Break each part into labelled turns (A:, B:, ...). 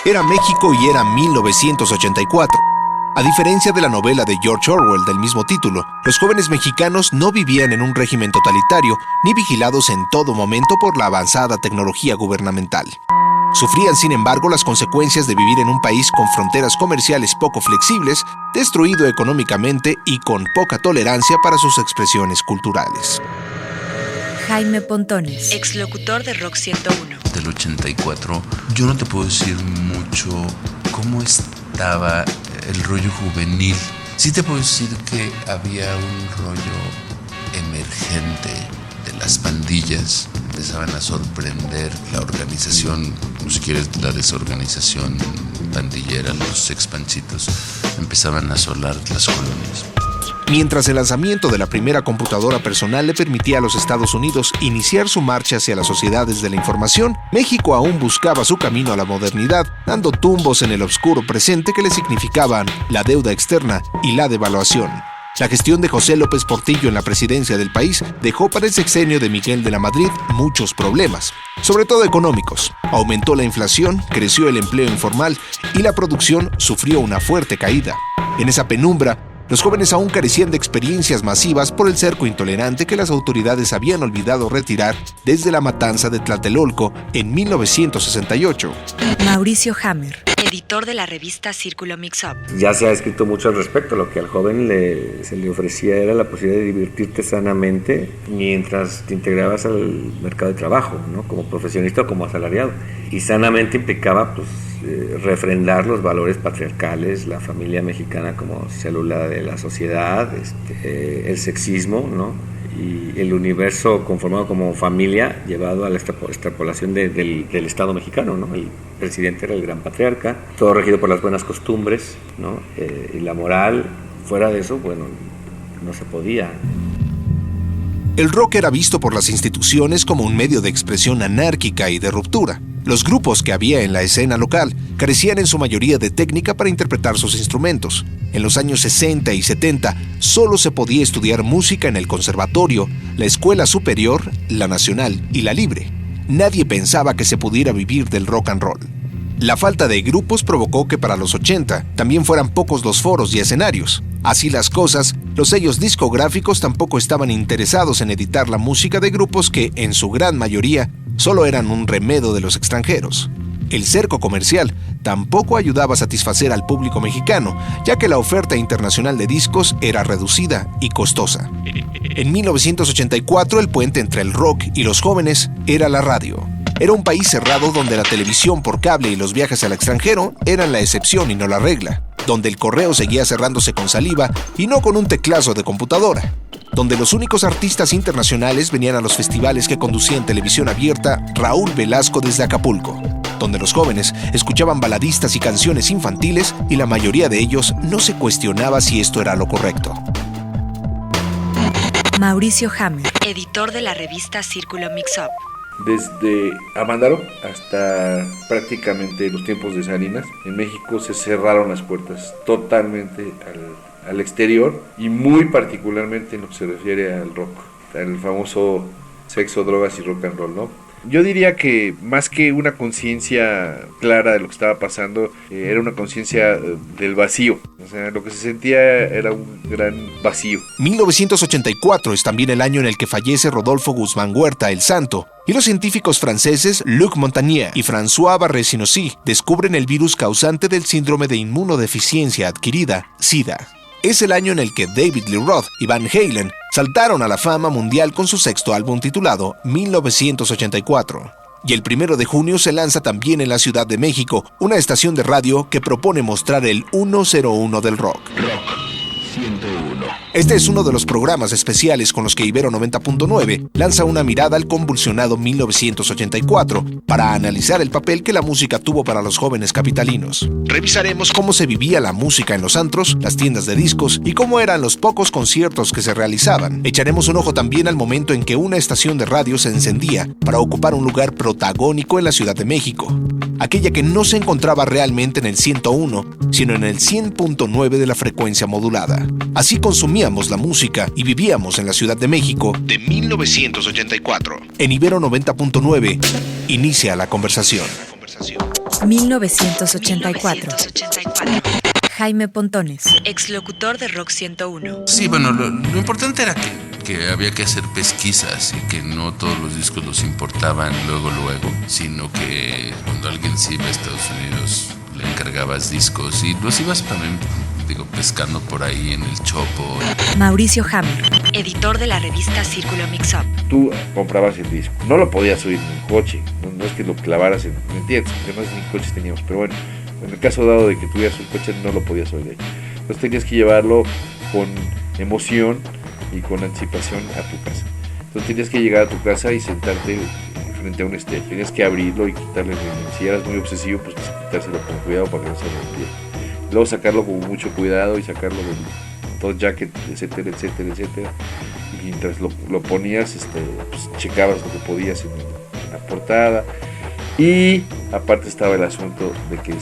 A: Era México y era 1984. A diferencia de la novela de George Orwell del mismo título, los jóvenes mexicanos no vivían en un régimen totalitario ni vigilados en todo momento por la avanzada tecnología gubernamental. Sufrían, sin embargo, las consecuencias de vivir en un país con fronteras comerciales poco flexibles, destruido económicamente y con poca tolerancia para sus expresiones culturales.
B: Jaime Pontones,
C: exlocutor de Rock 101.
D: Del 84, yo no te puedo decir mucho cómo estaba el rollo juvenil. Sí te puedo decir que había un rollo emergente de las pandillas. Empezaban a sorprender la organización, o si quieres la desorganización pandillera, los expanchitos, empezaban a asolar las colonias.
A: Mientras el lanzamiento de la primera computadora personal le permitía a los Estados Unidos iniciar su marcha hacia las sociedades de la información, México aún buscaba su camino a la modernidad, dando tumbos en el oscuro presente que le significaban la deuda externa y la devaluación. La gestión de José López Portillo en la presidencia del país dejó para el sexenio de Miguel de la Madrid muchos problemas, sobre todo económicos. Aumentó la inflación, creció el empleo informal y la producción sufrió una fuerte caída. En esa penumbra, los jóvenes aún carecían de experiencias masivas por el cerco intolerante que las autoridades habían olvidado retirar desde la matanza de Tlatelolco en 1968.
B: Mauricio Hammer,
C: editor de la revista Círculo Mix-Up.
E: Ya se ha escrito mucho al respecto. Lo que al joven se le ofrecía era la posibilidad de divertirte sanamente mientras te integrabas al mercado de trabajo, ¿no? Como profesionista o como asalariado. Y sanamente implicaba refrendar los valores patriarcales, la familia mexicana como célula de la sociedad, el sexismo, ¿no? Y el universo conformado como familia llevado a la extrapolación del Estado mexicano, ¿no? El presidente era el gran patriarca, todo regido por las buenas costumbres, ¿no? Y la moral, fuera de eso, bueno, no se podía.
A: El rock era visto por las instituciones como un medio de expresión anárquica y de ruptura. Los grupos que había en la escena local carecían en su mayoría de técnica para interpretar sus instrumentos. En los años 60 y 70 solo se podía estudiar música en el conservatorio, la escuela superior, la nacional y la libre. Nadie pensaba que se pudiera vivir del rock and roll. La falta de grupos provocó que para los 80 también fueran pocos los foros y escenarios. Así las cosas, los sellos discográficos tampoco estaban interesados en editar la música de grupos que, en su gran mayoría, solo eran un remedo de los extranjeros. El cerco comercial tampoco ayudaba a satisfacer al público mexicano, ya que la oferta internacional de discos era reducida y costosa. En 1984, el puente entre el rock y los jóvenes era la radio. Era un país cerrado donde la televisión por cable y los viajes al extranjero eran la excepción y no la regla, donde el correo seguía cerrándose con saliva y no con un teclazo de computadora, donde los únicos artistas internacionales venían a los festivales que conducía en televisión abierta Raúl Velasco desde Acapulco, donde los jóvenes escuchaban baladistas y canciones infantiles y la mayoría de ellos no se cuestionaba si esto era lo correcto.
B: Mauricio Hammer,
C: editor de la revista Círculo Mix-Up.
F: Desde Amándaro hasta prácticamente los tiempos de Salinas, en México se cerraron las puertas totalmente al exterior y muy particularmente en lo que se refiere al rock, al famoso sexo, drogas y rock and roll, ¿no? Yo diría que más que una conciencia clara de lo que estaba pasando, era una conciencia del vacío. O sea, lo que se sentía era un gran vacío.
A: 1984 es también el año en el que fallece Rodolfo Guzmán Huerta, el Santo, y los científicos franceses Luc Montagnier y François Barré-Sinoussi descubren el virus causante del síndrome de inmunodeficiencia adquirida, SIDA. Es el año en el que David Lee Roth y Van Halen saltaron a la fama mundial con su sexto álbum titulado 1984. Y el 1 de junio se lanza también en la Ciudad de México una estación de radio que propone mostrar el 101 del rock.
G: Rock 101.
A: Este es uno de los programas especiales con los que Ibero 90.9 lanza una mirada al convulsionado 1984 para analizar el papel que la música tuvo para los jóvenes capitalinos. Revisaremos cómo se vivía la música en los antros, las tiendas de discos y cómo eran los pocos conciertos que se realizaban. Echaremos un ojo también al momento en que una estación de radio se encendía para ocupar un lugar protagónico en la Ciudad de México. Aquella que no se encontraba realmente en el 101, sino en el 100.9 de la frecuencia modulada. Así consumíamos la música y vivíamos en la Ciudad de México de 1984. En Ibero 90.9 inicia la conversación.
B: 1984. Jaime Pontones.
C: Exlocutor de Rock 101.
D: Sí, bueno, lo importante era que había que hacer pesquisas y que no todos los discos los importaban luego, sino que cuando alguien se iba a Estados Unidos le encargabas discos y los ibas también, pescando por ahí en el chopo.
B: Mauricio Hammer.
C: Editor de la revista Círculo Mix-Up.
F: Tú comprabas el disco, no lo podías oír en el coche, no es que lo clavaras en, ¿me entiendes? Porque no es ni coches teníamos, pero bueno, en el caso dado de que tuvieras un coche no lo podías oír ahí. Entonces tenías que llevarlo con emoción y con anticipación a tu casa. Entonces tenías que llegar a tu casa y sentarte frente a un estéreo. Tenías que abrirlo y quitarle el ritmo. Si eras muy obsesivo, pues quitárselo con cuidado para que no se rompiera. Luego sacarlo con mucho cuidado y sacarlo del todo jacket, etcétera. Y mientras lo ponías, pues checabas lo que podías en la portada. Y aparte estaba el asunto de que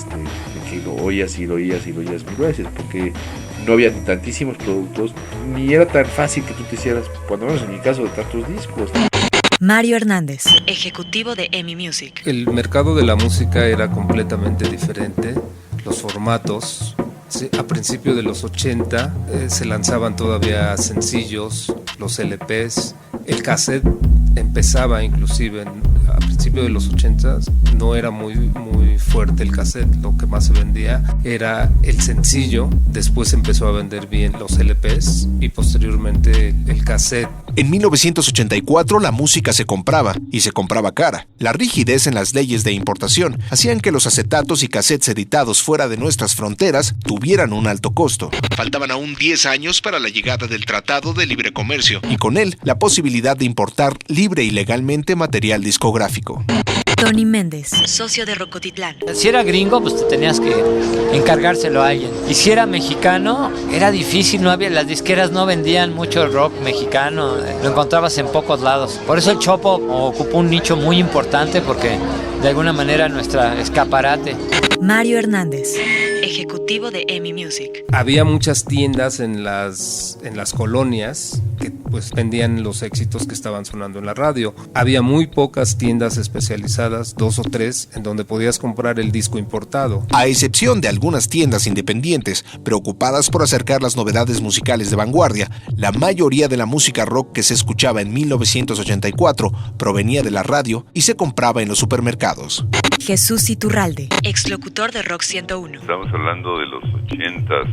F: lo oías mil veces, porque no había tantísimos productos, ni era tan fácil que tú te hicieras, cuando menos en mi caso, de tantos discos.
B: Mario Hernández.
C: Ejecutivo de EMI Music.
H: El mercado de la música era completamente diferente. Los formatos, a principios de los 80 se lanzaban todavía sencillos, los LPs, el cassette empezaba inclusive a principios de los 80 no era muy fuerte el cassette, lo que más se vendía era el sencillo, después empezó a vender bien los LPs y posteriormente el cassette.
A: En 1984 la música se compraba, y se compraba cara. La rigidez en las leyes de importación hacían que los acetatos y cassettes editados fuera de nuestras fronteras tuvieran un alto costo. Faltaban aún 10 años para la llegada del Tratado de Libre Comercio, y con él la posibilidad de importar libre y legalmente material discográfico.
B: Tony Méndez.
C: Socio de Rocotitlán.
I: Si era gringo, pues te tenías que encargárselo a alguien. Y si era mexicano, era difícil, las disqueras no vendían mucho rock mexicano, lo encontrabas en pocos lados. Por eso el Chopo ocupó un nicho muy importante, porque de alguna manera nuestra escaparate.
B: Mario Hernández.
C: Ejecutivo de EMI Music.
H: Había muchas tiendas en las colonias que pues vendían los éxitos que estaban sonando en la radio. Había muy pocas tiendas especializadas, 2 o 3, en donde podías comprar el disco importado.
A: A excepción de algunas tiendas independientes preocupadas por acercar las novedades musicales de vanguardia, la mayoría de la música rock que se escuchaba en 1984 provenía de la radio y se compraba en los supermercados.
B: Jesús Iturralde.
C: Exlocutor de Rock 101.
J: Estamos hablando de los 80s,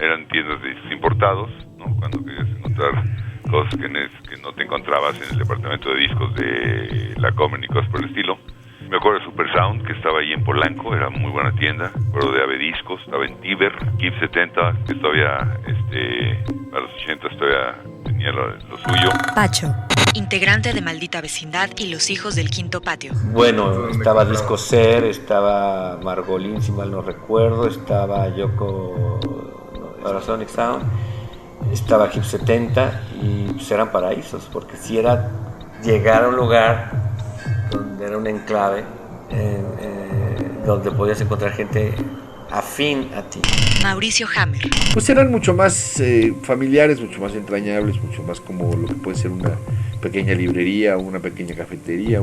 J: eran tiendas de discos importados, ¿no? Cuando querías encontrar cosas que no te encontrabas en el departamento de discos de la Comer ni cosas por el estilo. Me acuerdo de Super Sound, que estaba ahí en Polanco, era muy buena tienda. Me acuerdo de Ave Discos, estaba en Tíber, Kip 70, que todavía, a los 80s todavía tenía lo suyo.
B: Pacho.
C: Integrante de Maldita Vecindad y Los Hijos del Quinto Patio.
E: Bueno, estaba Disco Ser, estaba Margolin, si mal no recuerdo, estaba Yoko, Sonic Sound, estaba Hip 70 y pues eran paraísos, porque si era llegar a un lugar donde era un enclave, donde podías encontrar gente afín a ti.
C: Mauricio Hammer.
F: Pues eran mucho más familiares, mucho más entrañables, mucho más como lo que puede ser una pequeña librería o una pequeña cafetería.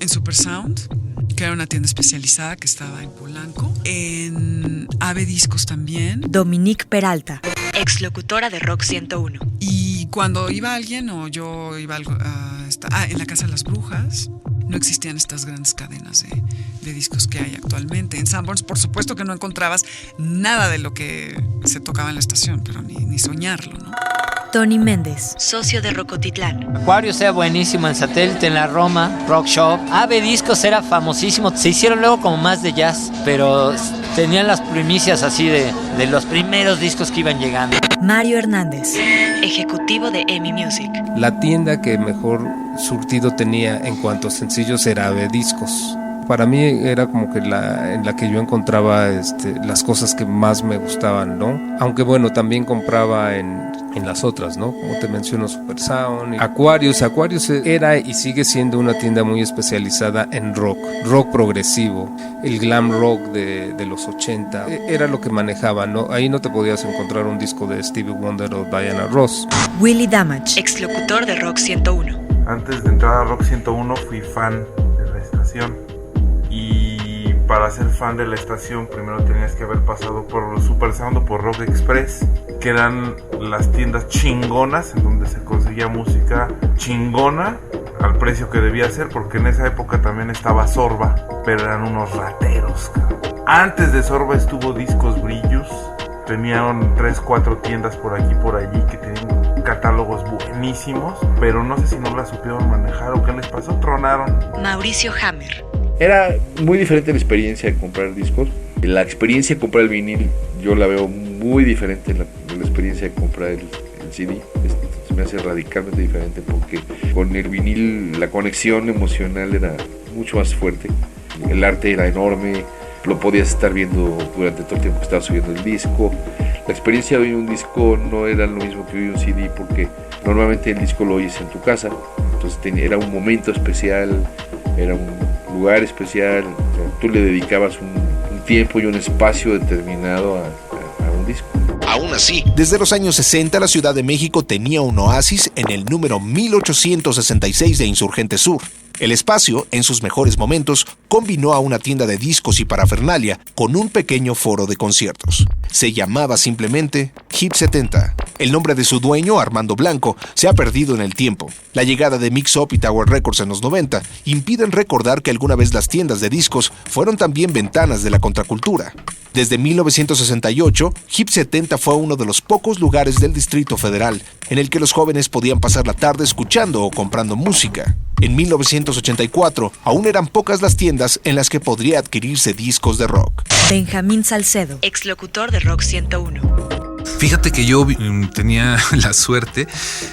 K: En Super Sound, que era una tienda especializada que estaba en Polanco. En Ave Discos también.
B: Dominique Peralta.
C: Exlocutora de Rock 101.
K: Y cuando iba alguien o yo iba en la Casa de las Brujas, no existían estas grandes cadenas de discos que hay actualmente. En Sanborns, por supuesto que no encontrabas nada de lo que se tocaba en la estación, pero ni soñarlo, ¿no?
B: Tony Méndez.
C: Socio de Rocotitlán.
I: Aquarius era buenísimo en Satélite, en la Roma, Rock Shop. Ave Discos era famosísimo. Se hicieron luego como más de jazz, pero tenían las primicias así de los primeros discos que iban llegando.
B: Mario Hernández.
C: Ejecutivo de EMI Music.
H: La tienda que mejor surtido tenía en cuanto a sencillos era Ave Discos. Para mí era como que en la que yo encontraba las cosas que más me gustaban, ¿no? Aunque bueno, también compraba en las otras, ¿no? Como te menciono, Super Sound, Aquarius. Aquarius era y sigue siendo una tienda muy especializada en rock progresivo, el glam rock de los 80. Era lo que manejaban, ¿no? Ahí no te podías encontrar un disco de Stevie Wonder o Diana Ross.
B: Willie Damage.
C: Exlocutor de Rock 101.
L: Antes de entrar a Rock 101 fui fan de la estación y para ser fan de la estación primero tenías que haber pasado por Super Sound o por Rock Express, que eran las tiendas chingonas en donde se conseguía música chingona al precio que debía ser, porque en esa época también estaba Sorba, pero eran unos rateros, cabrón. Antes de Sorba estuvo Discos Brillos, tenían 3-4 tiendas por aquí por allí que tenían catálogos buenísimos, pero no sé si no las supieron manejar o qué les pasó, tronaron.
C: Mauricio Hammer.
F: Era muy diferente la experiencia de comprar discos. La experiencia de comprar el vinil yo la veo muy diferente de la experiencia de comprar el CD. Se me hace radicalmente diferente porque con el vinil la conexión emocional era mucho más fuerte. El arte era enorme, lo podías estar viendo durante todo el tiempo que estabas subiendo el disco. La experiencia de oír un disco no era lo mismo que oír un CD, porque normalmente el disco lo oyes en tu casa, entonces era un momento especial, era un lugar especial, o sea, tú le dedicabas un tiempo y un espacio determinado a un disco.
A: Aún así, desde los años 60 la Ciudad de México tenía un oasis en el número 1866 de Insurgente Sur. El espacio, en sus mejores momentos, combinó a una tienda de discos y parafernalia con un pequeño foro de conciertos. Se llamaba simplemente Hip 70. El nombre de su dueño, Armando Blanco, se ha perdido en el tiempo. La llegada de Mix Up y Tower Records en los 90 impiden recordar que alguna vez las tiendas de discos fueron también ventanas de la contracultura. Desde 1968, Hip 70 fue uno de los pocos lugares del Distrito Federal en el que los jóvenes podían pasar la tarde escuchando o comprando música. En 1984, aún eran pocas las tiendas en las que podría adquirirse discos de rock.
B: Benjamín Salcedo,
C: exlocutor de Rock 101.
M: Fíjate que yo tenía la suerte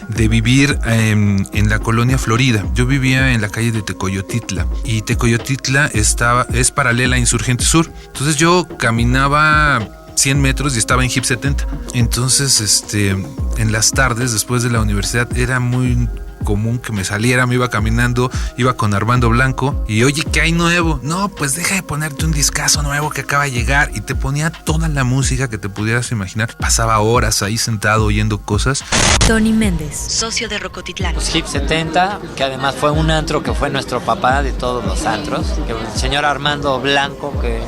M: de vivir en la colonia Florida. Yo vivía en la calle de Tecoyotitla y Tecoyotitla es paralela a Insurgente Sur. Entonces yo caminaba 100 metros y estaba en Hip 70. Entonces en las tardes después de la universidad era muy común que me saliera, me iba caminando, iba con Armando Blanco y oye, ¿qué hay nuevo? No, pues deja de ponerte un discazo nuevo que acaba de llegar, y te ponía toda la música que te pudieras imaginar. Pasaba horas ahí sentado oyendo cosas.
B: Tony Méndez,
C: socio de Rocotitlán.
I: Pues Hip 70, que además fue un antro que fue nuestro papá de todos los antros, que el señor Armando Blanco, que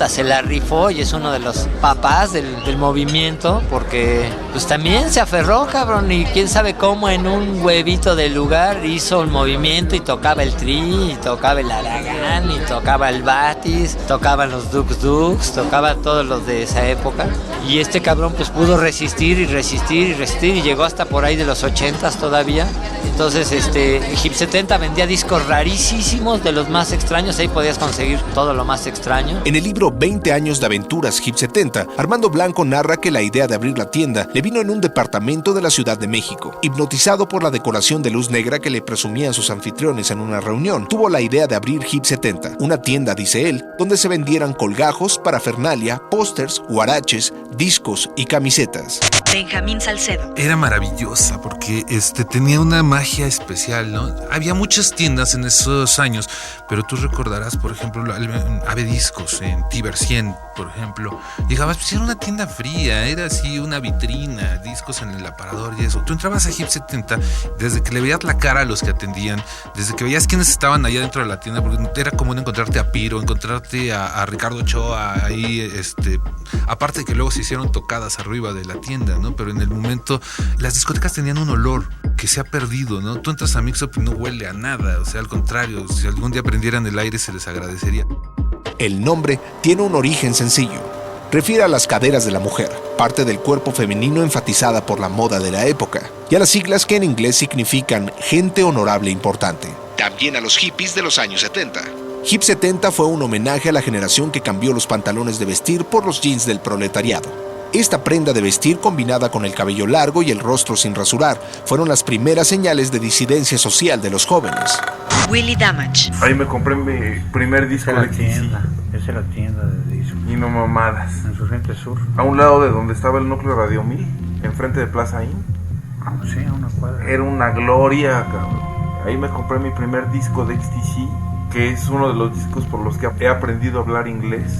I: se la rifó y es uno de los papás del movimiento, porque pues también se aferró, cabrón, y quién sabe cómo en un huevito del lugar hizo un movimiento y tocaba el tri, y tocaba el Aragán, y tocaba el Batis, tocaban los Dux, tocaba todos los de esa época, y este cabrón pues pudo resistir y llegó hasta por ahí de los 80s todavía. Entonces Hip 70 vendía discos rarísimos, de los más extraños, ahí podías conseguir todo lo más extraño.
A: En el libro 20 años de aventuras Hip 70, Armando Blanco narra que la idea de abrir la tienda le vino en un departamento de la Ciudad de México. Hipnotizado por la decoración de luz negra que le presumían sus anfitriones en una reunión, tuvo la idea de abrir Hip 70, una tienda, dice él, donde se vendieran colgajos, parafernalia, pósters, huaraches, discos y camisetas.
C: Benjamín Salcedo.
M: Era maravillosa porque tenía una magia especial, ¿no? Había muchas tiendas en esos años, pero tú recordarás, por ejemplo, Ave Discos en Tiber 100, por ejemplo. Llegabas, pues era una tienda fría, era así una vitrina, discos en el aparador y eso. Tú entrabas a Hip 70, desde que le veías la cara a los que atendían, desde que veías quiénes estaban allá dentro de la tienda, porque era común encontrarte a Piro, encontrarte a Ricardo Ochoa ahí, aparte de que luego se hicieron tocadas arriba de la tienda, ¿no? Pero en el momento las discotecas tenían un olor que se ha perdido, ¿no? Tú entras a Mix Up y no huele a nada, o sea, al contrario, si algún día prendieran el aire se les agradecería.
A: El nombre tiene un origen sencillo. Refiere a las caderas de la mujer, parte del cuerpo femenino enfatizada por la moda de la época, y a las siglas que en inglés significan gente honorable importante. También a los hippies de los años 70. Hip 70 fue un homenaje a la generación que cambió los pantalones de vestir por los jeans del proletariado. Esta prenda de vestir, combinada con el cabello largo y el rostro sin rasurar, fueron las primeras señales de disidencia social de los jóvenes.
C: Willy Damage.
L: Ahí me compré mi primer disco de
N: tienda. Esa es la tienda de discos.
L: Y no mamadas.
N: En Insurgente Sur.
L: A un lado de donde estaba el núcleo Radio 1000, enfrente de Plaza Inn.
N: Sí, a una cuadra.
L: Era una gloria, cabrón. Ahí me compré mi primer disco de XTC, que es uno de los discos por los que he aprendido a hablar inglés.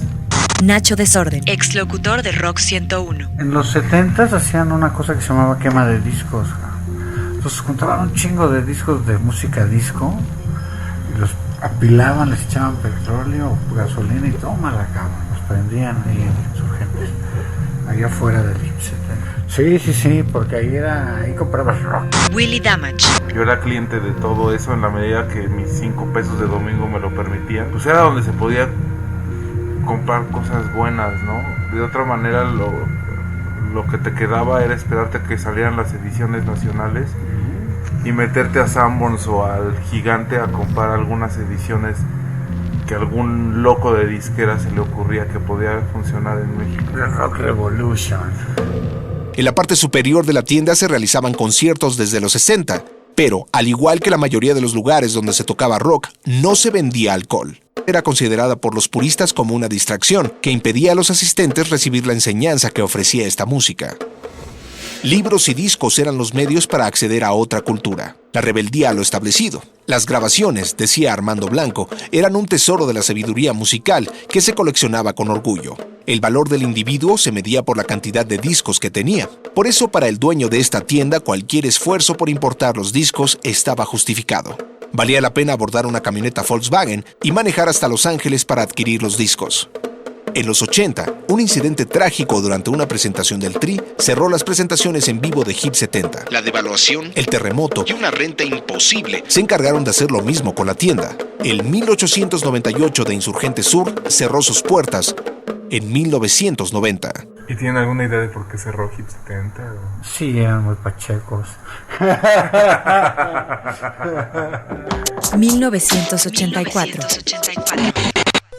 B: Nacho Desorden,
C: exlocutor de Rock 101.
N: En los 70s hacían una cosa que se llamaba quema de discos. Entonces juntaban un chingo de discos de música disco y los apilaban, les echaban petróleo, gasolina y tómala, cabrón. Los prendían ahí insurgentes, allá afuera del IPS. Sí, porque ahí comprabas rock.
C: Willy Damage.
L: Yo era cliente de todo eso en la medida que mis 5 pesos de domingo me lo permitían. Pues era donde se podía comprar cosas buenas, ¿no? De otra manera lo que te quedaba era esperarte a que salieran las ediciones nacionales y meterte a Sanborns o al Gigante a comprar algunas ediciones que algún loco de disquera se le ocurría que podía funcionar en México.
N: The Rock Revolution.
A: En la parte superior de la tienda se realizaban conciertos desde los 60, pero al igual que la mayoría de los lugares donde se tocaba rock, no se vendía alcohol. Era considerada por los puristas como una distracción que impedía a los asistentes recibir la enseñanza que ofrecía esta música. Libros y discos eran los medios para acceder a otra cultura, la rebeldía a lo establecido. Las grabaciones, decía Armando Blanco, eran un tesoro de la sabiduría musical que se coleccionaba con orgullo. El valor del individuo se medía por la cantidad de discos que tenía. Por eso, para el dueño de esta tienda, cualquier esfuerzo por importar los discos estaba justificado. Valía la pena abordar una camioneta Volkswagen y manejar hasta Los Ángeles para adquirir los discos. En los 80, un incidente trágico durante una presentación del Tri cerró las presentaciones en vivo de Hip 70. La devaluación, el terremoto y una renta imposible se encargaron de hacer lo mismo con la tienda. El 1898 de Insurgente Sur cerró sus puertas en 1990.
L: ¿Y tienen alguna idea de por qué cerró Hip 70? ¿O?
N: Sí, eran muy pachecos.
B: 1984.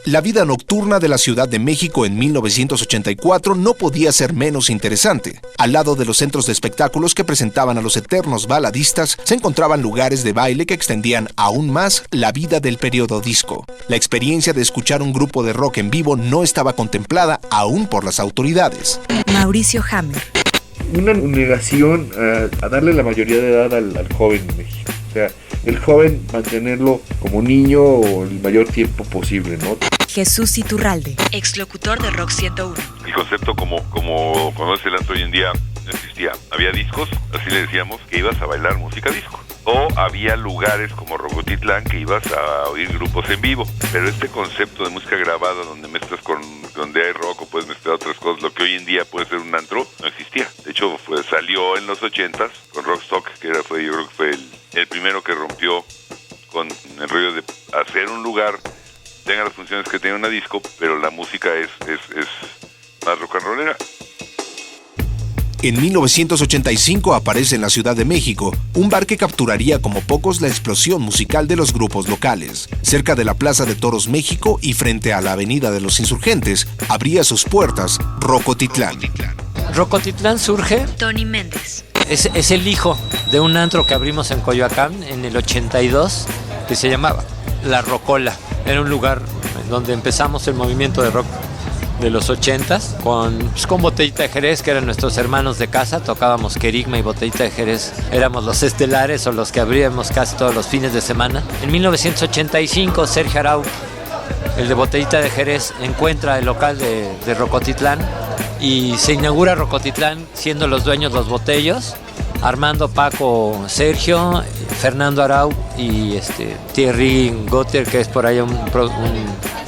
A: La vida nocturna de la Ciudad de México en 1984 no podía ser menos interesante. Al lado de los centros de espectáculos que presentaban a los eternos baladistas, se encontraban lugares de baile que extendían aún más la vida del periodo disco. La experiencia de escuchar un grupo de rock en vivo no estaba contemplada aún por las autoridades.
B: Mauricio Hammer.
F: Una negación a darle la mayoría de edad al joven en México. O sea, el joven mantenerlo como niño el mayor tiempo posible, ¿no?
B: Jesús Iturralde,
C: exlocutor de Rock 101.
J: El concepto como conoce el antro hoy en día no existía. Había discos, así le decíamos, que ibas a bailar música disco. O había lugares como Rocotitlán que ibas a oír grupos en vivo. Pero este concepto de música grabada donde mezclas donde hay rock o puedes mezclar otras cosas, lo que hoy en día puede ser un antro, no existía. De hecho, salió en los 80s con Rockstock, que yo creo que fue el primero que rompió con el rollo de hacer un lugar, tenga las funciones que tiene una disco, pero la música es más rock and rollera.
A: En 1985 aparece en la Ciudad de México un bar que capturaría como pocos la explosión musical de los grupos locales. Cerca de la Plaza de Toros México y frente a la Avenida de los Insurgentes, abría sus puertas Rocotitlán.
I: Rocotitlán surge...
C: Tony Méndez.
I: Es el hijo de un antro que abrimos en Coyoacán en el 82 que se llamaba La Rocola. Era un lugar donde empezamos el movimiento de rock de los 80s con Botellita de Jerez, que eran nuestros hermanos de casa. Tocábamos Querigma y Botellita de Jerez. Éramos los estelares o los que abríamos casi todos los fines de semana. En 1985 Sergio Arau, el de Botellita de Jerez, encuentra el local de Rocotitlán y se inaugura Rocotitlán siendo los dueños los Botellos, Armando, Paco, Sergio, Fernando Arau y Thierry Gautier, que es por ahí un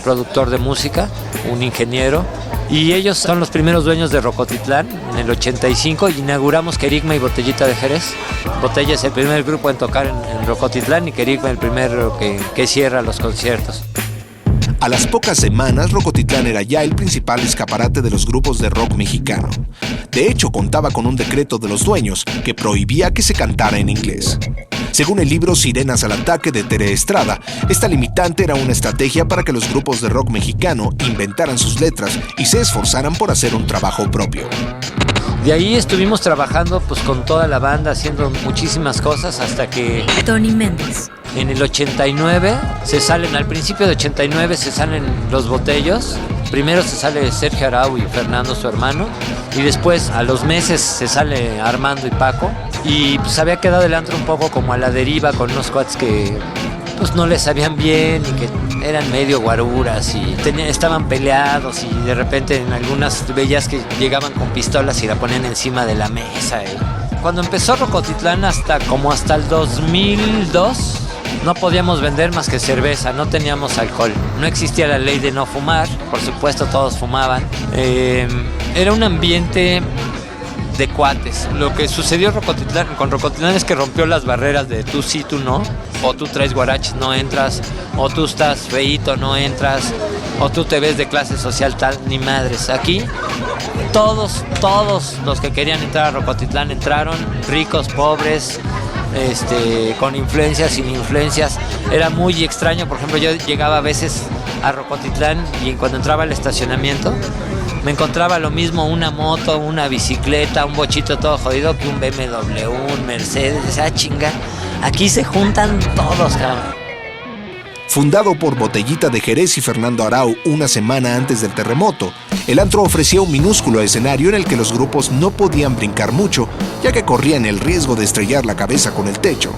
I: productor de música, un ingeniero. Y ellos son los primeros dueños de Rocotitlán. En el 85 inauguramos Querigma y Botellita de Jerez. Botella es el primer grupo en tocar en Rocotitlán y Querigma el primero que cierra los conciertos.
A: A las pocas semanas, Rocotitlán era ya el principal escaparate de los grupos de rock mexicano. De hecho, contaba con un decreto de los dueños que prohibía que se cantara en inglés. Según el libro Sirenas al Ataque de Tere Estrada, esta limitante era una estrategia para que los grupos de rock mexicano inventaran sus letras y se esforzaran por hacer un trabajo propio.
I: De ahí estuvimos trabajando con toda la banda, haciendo muchísimas cosas hasta que...
B: Tony Méndez.
I: En el 89 al principio de 89 se salen los Botellos. Primero se sale Sergio Arau y Fernando, su hermano, y después a los meses se sale Armando y Paco. Y había quedado el antro un poco como a la deriva con unos cuates que no les sabían bien y que eran medio guaruras y estaban peleados, y de repente en algunas veías que llegaban con pistolas y la ponían encima de la mesa. Cuando empezó Rocotitlán hasta el 2002, no podíamos vender más que cerveza, no teníamos alcohol. No existía la ley de no fumar, por supuesto todos fumaban. Era un ambiente de cuates. Lo que sucedió con Rocotitlán es que rompió las barreras de tú sí, tú no, o tú traes guaraches, no entras, o tú estás feíto, no entras, o tú te ves de clase social tal, ni madres. Aquí todos los que querían entrar a Rocotitlán entraron, ricos, pobres, con influencias, sin influencias. Era muy extraño. Por ejemplo, yo llegaba a veces a Rocotitlán y cuando entraba al estacionamiento me encontraba lo mismo una moto, una bicicleta, un bochito todo jodido que un BMW, un Mercedes. Esa chinga, aquí se juntan todos, cabrón.
A: Fundado por Botellita de Jerez y Fernando Arau una semana antes del terremoto, el antro ofrecía un minúsculo escenario en el que los grupos no podían brincar mucho, ya que corrían el riesgo de estrellar la cabeza con el techo.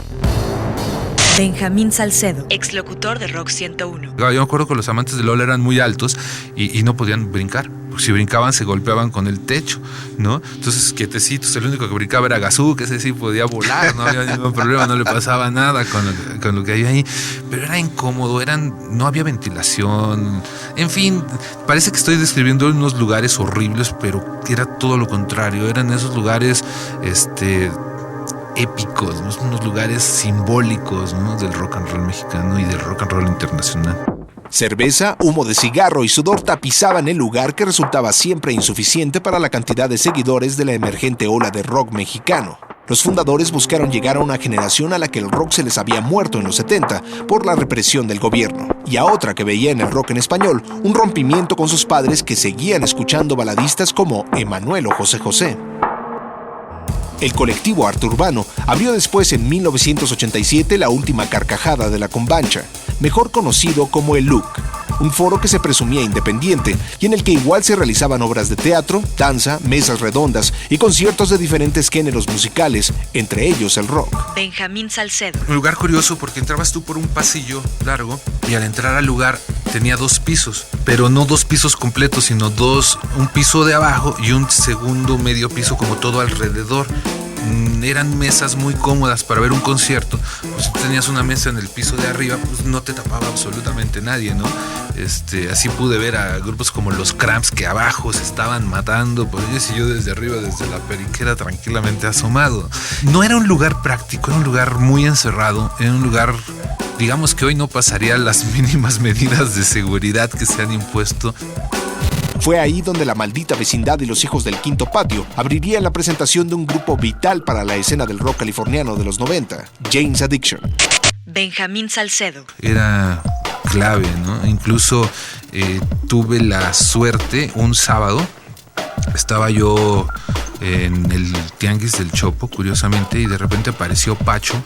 B: Benjamín Salcedo,
C: exlocutor de Rock 101.
M: Yo me acuerdo que los amantes de Lola eran muy altos y no podían brincar. Si brincaban se golpeaban con el techo, ¿no? Entonces, quietecitos, el único que brincaba era Gazú, que ese sí podía volar, no había ningún problema, no le pasaba nada con lo que había ahí. Pero era incómodo, no había ventilación. En fin, parece que estoy describiendo unos lugares horribles, pero era todo lo contrario. Eran esos lugares, épicos, ¿no? Unos lugares simbólicos, ¿no? Del rock and roll mexicano y del rock and roll internacional.
A: Cerveza, humo de cigarro y sudor tapizaban el lugar, que resultaba siempre insuficiente para la cantidad de seguidores de la emergente ola de rock mexicano. Los fundadores buscaron llegar a una generación a la que el rock se les había muerto en los 70 por la represión del gobierno, y a otra que veía en el rock en español un rompimiento con sus padres, que seguían escuchando baladistas como Emanuel o José José. El colectivo Arte Urbano abrió después, en 1987, la última carcajada de la Combancha, mejor conocido como el LUC, un foro que se presumía independiente y en el que igual se realizaban obras de teatro, danza, mesas redondas y conciertos de diferentes géneros musicales, entre ellos el rock.
C: Benjamín Salcedo.
M: Un lugar curioso porque entrabas tú por un pasillo largo y al entrar al lugar tenía 2 pisos, pero no 2 pisos completos, sino un piso de abajo y un segundo medio piso como todo alrededor. Eran mesas muy cómodas para ver un concierto. Pues si tenías una mesa en el piso de arriba, pues no te tapaba absolutamente nadie, ¿no? Así pude ver a grupos como los Cramps, que abajo se estaban matando por ellos, y yo desde arriba, desde la periquera, tranquilamente asomado. No era un lugar práctico, era un lugar muy encerrado, era un lugar, digamos, que hoy no pasaría las mínimas medidas de seguridad que se han impuesto.
A: Fue ahí donde La Maldita Vecindad y Los Hijos del Quinto Patio abrirían la presentación de un grupo vital para la escena del rock californiano de los 90, Jane's Addiction.
C: Benjamín Salcedo.
M: Era clave, ¿no? Incluso tuve la suerte, un sábado, estaba yo en el Tianguis del Chopo, curiosamente, y de repente apareció Pacho,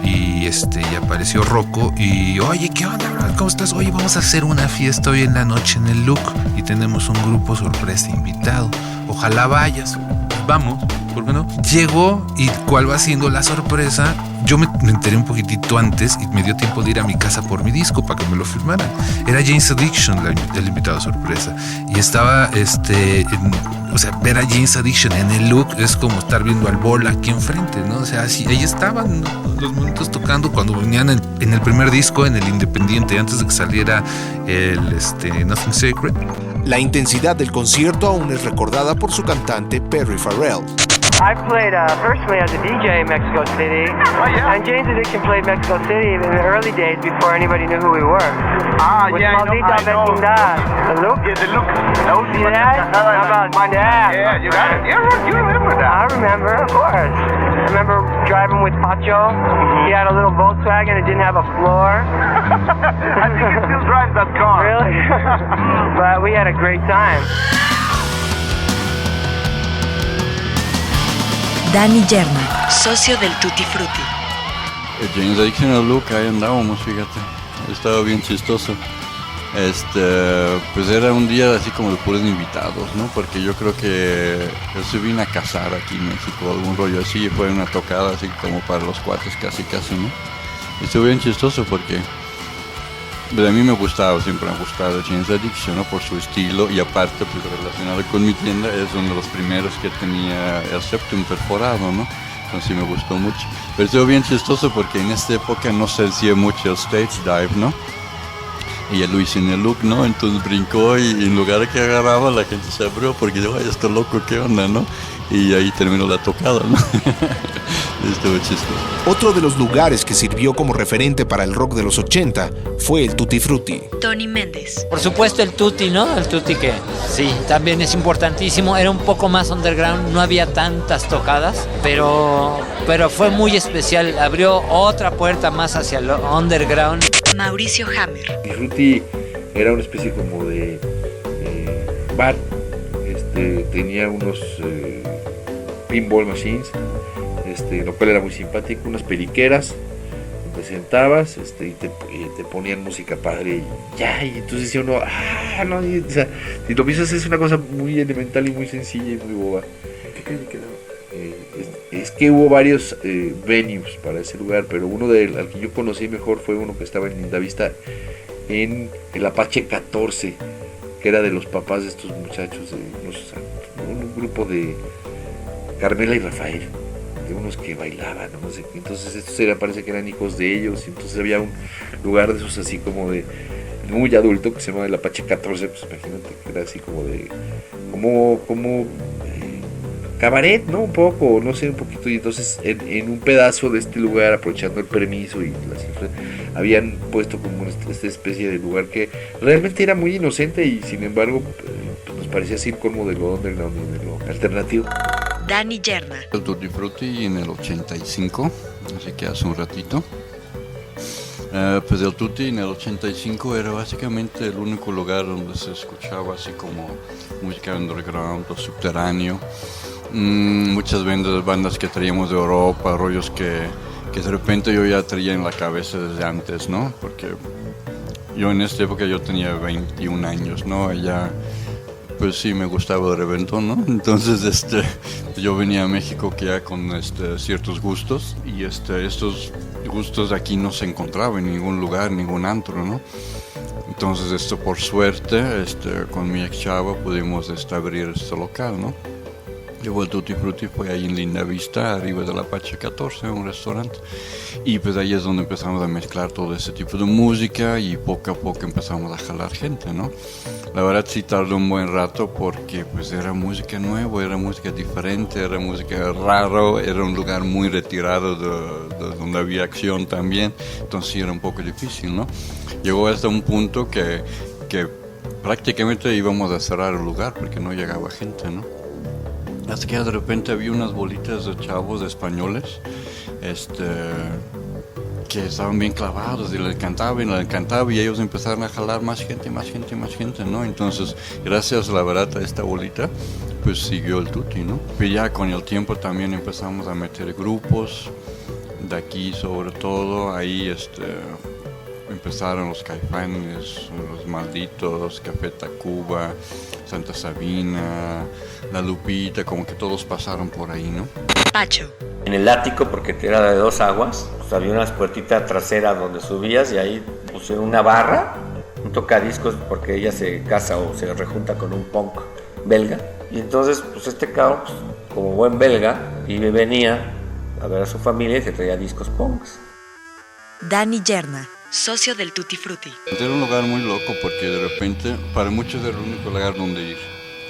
M: y apareció Rocco, y oye, ¿qué onda? ¿Cómo estás? Oye, vamos a hacer una fiesta hoy en la noche en el LUC y tenemos un grupo sorpresa invitado, ojalá vayas. Vamos, ¿por qué no? Llegó, y cuál va siendo la sorpresa, yo me enteré un poquitito antes y me dio tiempo de ir a mi casa por mi disco para que me lo firmaran. Era Jane's Addiction el invitado sorpresa, y estaba ver a Jane's Addiction en el LUC es como estar viendo al Bol aquí enfrente, ¿no? O sea, así, ahí estaban, ¿no? Los momentos tocando cuando venían en el primer disco, en el Independiente, antes de que saliera el Nothing Sacred.
A: La intensidad del concierto aún es recordada por su cantante Perry Farrell.
O: I played personally as a DJ in Mexico City, and Jane's Addiction played Mexico City in the early days before anybody knew who we were. With Maldita Vecindad. The LUC? Yeah, the LUC. See that? How about that? Yeah, you got it. You remember that. I remember, of course. I remember driving with Pacho. He had a little Volkswagen. It didn't have a floor. I think he still drives that car. Really? But we had a great time.
B: Dani German,
C: socio del Tutti Frutti.
P: Jane's Addiction al LUC, ahí andábamos, fíjate. Estaba bien chistoso. Pues era un día así como de puros invitados, ¿no? Porque yo creo que él se vino a casar aquí en México, algún rollo así, y fue una tocada así como para los cuates, casi, ¿no? Y estuvo bien chistoso porque a mí siempre me ha gustado Jane's Addiction, ¿no? Por su estilo, y aparte, pues relacionado con mi tienda, es uno de los primeros que tenía el septum perforado, ¿no? entonces sí me gustó mucho. Pero estuvo bien chistoso porque en esta época no se hacía mucho el stage dive, ¿no? Y ya lo hice en el look, ¿no? Entonces brincó y en lugar de que agarraba, la gente se abrió porque dijo, ay, está loco, ¿qué onda, no? Y ahí terminó la tocada, ¿no? Estuvo chistoso.
A: Otro de los lugares que sirvió como referente para el rock de los 80 fue el Tutti Frutti.
C: Tony Méndez.
I: Por supuesto el Tutti, ¿no? El Tutti que sí, también es importantísimo. Era un poco más underground, no había tantas tocadas, pero fue muy especial. Abrió otra puerta más hacia el underground.
C: Mauricio Hammer.
F: Tutti Frutti era una especie como de bar. Tenía unos pinball machines, lo cual era muy simpático, unas periqueras, te sentabas y te ponían música padre y entonces decía uno, no, o sea, si lo piensas es una cosa muy elemental y muy sencilla y muy boba. ¿Qué crees que es que hubo varios venues para ese lugar, pero uno al que yo conocí mejor fue uno que estaba en Lindavista, en el Apache 14, que era de los papás de estos muchachos, un grupo de Carmela y Rafael, de unos que bailaban, no sé qué. Entonces estos parece que eran hijos de ellos, y entonces había un lugar de esos así como de muy adulto que se llamaba el Apache 14, pues imagínate que era así como de como cabaret, ¿no? Un poco, no sé, un poquito. Y entonces en un pedazo de este lugar, aprovechando el permiso y habían puesto como esta especie de lugar que realmente era muy inocente y sin embargo nos parecía así como de lo underground y de lo alternativo.
C: Dani Yerna.
P: El Tutti Frutti en el 85, así que hace un ratito. Pues el Tutti en el 85 era básicamente el único lugar donde se escuchaba así como música underground o subterráneo. Muchas bandas que traíamos de Europa, rollos que de repente yo ya traía en la cabeza desde antes, ¿no? Porque yo en esta época yo tenía 21 años, ¿no? Y ya, pues sí, me gustaba el reventón, ¿no? Entonces, yo venía a México que ya con ciertos gustos y estos gustos aquí no se encontraban en ningún lugar, ningún antro, ¿no? Entonces, por suerte, con mi ex chava pudimos abrir este local, ¿no? Luego el Tutti Frutti fue ahí en Lindavista, arriba del Apache 14, un restaurante. Y pues ahí es donde empezamos a mezclar todo ese tipo de música y poco a poco empezamos a jalar gente, ¿no? La verdad sí tardó un buen rato porque pues era música nueva, era música diferente, era música raro, era un lugar muy retirado de donde había acción también. Entonces sí era un poco difícil, ¿no? Llegó hasta un punto que prácticamente íbamos a cerrar el lugar porque no llegaba gente, ¿no? Hasta que de repente había unas bolitas de chavos españoles que estaban bien clavados y les encantaba y ellos empezaron a jalar más gente, ¿no? Entonces, gracias a la verdad a esta bolita, pues siguió el Tutti, ¿no? Y ya con el tiempo también empezamos a meter grupos de aquí, sobre todo, ahí empezaron los Caifanes, los Malditos, Café Tacuba, Santa Sabina, La Lupita, como que todos pasaron por ahí, ¿no?
C: Pacho.
E: En el ático, porque era de 2 aguas, pues había una puertita trasera donde subías y ahí pusieron una barra, un tocadiscos, porque ella se casa o se rejunta con un punk belga. Y entonces, pues cabrón, pues, como buen belga, y venía a ver a su familia y se traía discos punks.
B: Dani Yerna.
C: Socio del Tutti Frutti.
P: Era un lugar muy loco porque de repente para muchos era el único lugar donde ir.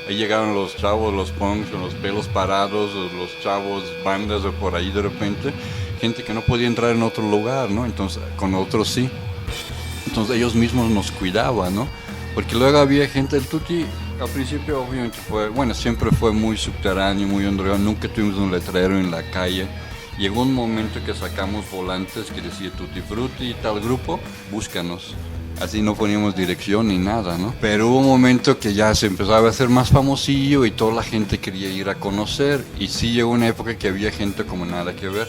P: Ahí llegaron los chavos, los punks con los pelos parados, los chavos, bandas de por ahí de repente, gente que no podía entrar en otro lugar, ¿no? Entonces con otros sí. Entonces ellos mismos nos cuidaban, ¿no? Porque luego había gente del Tutti, al principio obviamente siempre fue muy subterráneo, muy underground, nunca tuvimos un letrero en la calle. Llegó un momento que sacamos volantes que decía Tutti Frutti y tal grupo, búscanos. Así no poníamos dirección ni nada, ¿no? Pero hubo un momento que ya se empezaba a hacer más famosillo y toda la gente quería ir a conocer. Y sí llegó una época que había gente como nada que ver.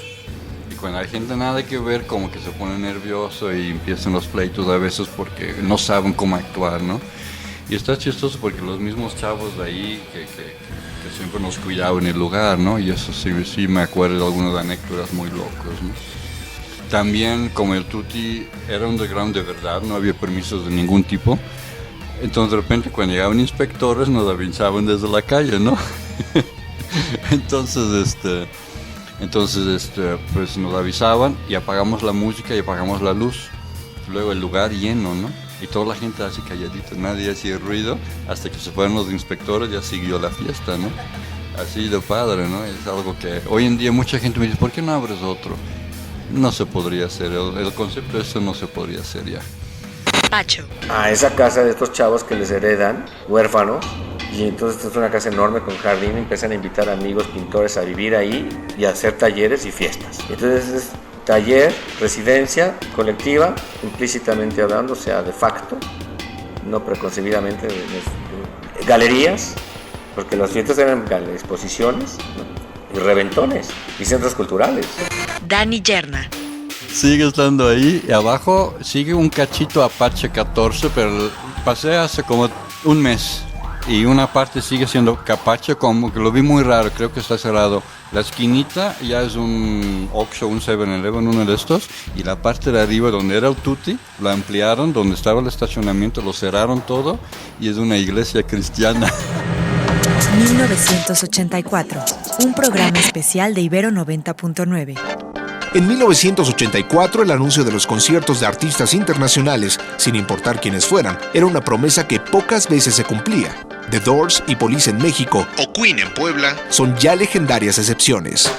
P: Y cuando hay gente nada que ver, como que se pone nervioso y empiezan los pleitos a veces porque no saben cómo actuar, ¿no? Y está chistoso porque los mismos chavos de ahí que siempre nos cuidaban en el lugar, ¿no? Y eso sí me acuerdo de algunas anécdotas muy locos, ¿no? También, como el Tutti era underground de verdad, no había permisos de ningún tipo. Entonces, de repente, cuando llegaban inspectores, nos avisaban desde la calle, ¿no? Entonces, Entonces, pues nos avisaban y apagamos la música y apagamos la luz. Luego el lugar lleno, ¿no? Y toda la gente así calladita, nadie hacía ruido, hasta que se fueron los inspectores, ya siguió la fiesta, ¿no? Así de padre, ¿no? Es algo que hoy en día mucha gente me dice, ¿por qué no abres otro? No se podría hacer, el concepto de eso no se podría hacer ya.
C: Pacho.
E: A esa casa de estos chavos que les heredan, huérfanos, y entonces es una casa enorme con jardín, empiezan a invitar amigos pintores a vivir ahí y a hacer talleres y fiestas. Entonces es taller, residencia colectiva, implícitamente hablando, o sea, de facto, no preconcebidamente, galerías, porque las fiestas eran exposiciones, ¿no? Y reventones, y centros culturales.
C: Dani Gerna.
P: Sigue estando ahí, y abajo sigue un cachito Apache 14, pero pasé hace como un mes. Y una parte sigue siendo Capache, como que lo vi muy raro, creo que está cerrado. La esquinita ya es un Oxxo, un 7-Eleven, uno de estos. Y la parte de arriba donde era el Tutti, lo ampliaron, donde estaba el estacionamiento, lo cerraron todo. Y es una iglesia cristiana.
B: 1984, un programa especial de Ibero 90.9.
A: En 1984, el anuncio de los conciertos de artistas internacionales, sin importar quiénes fueran, era una promesa que pocas veces se cumplía. The Doors y Police en México, o Queen en Puebla, son ya legendarias excepciones.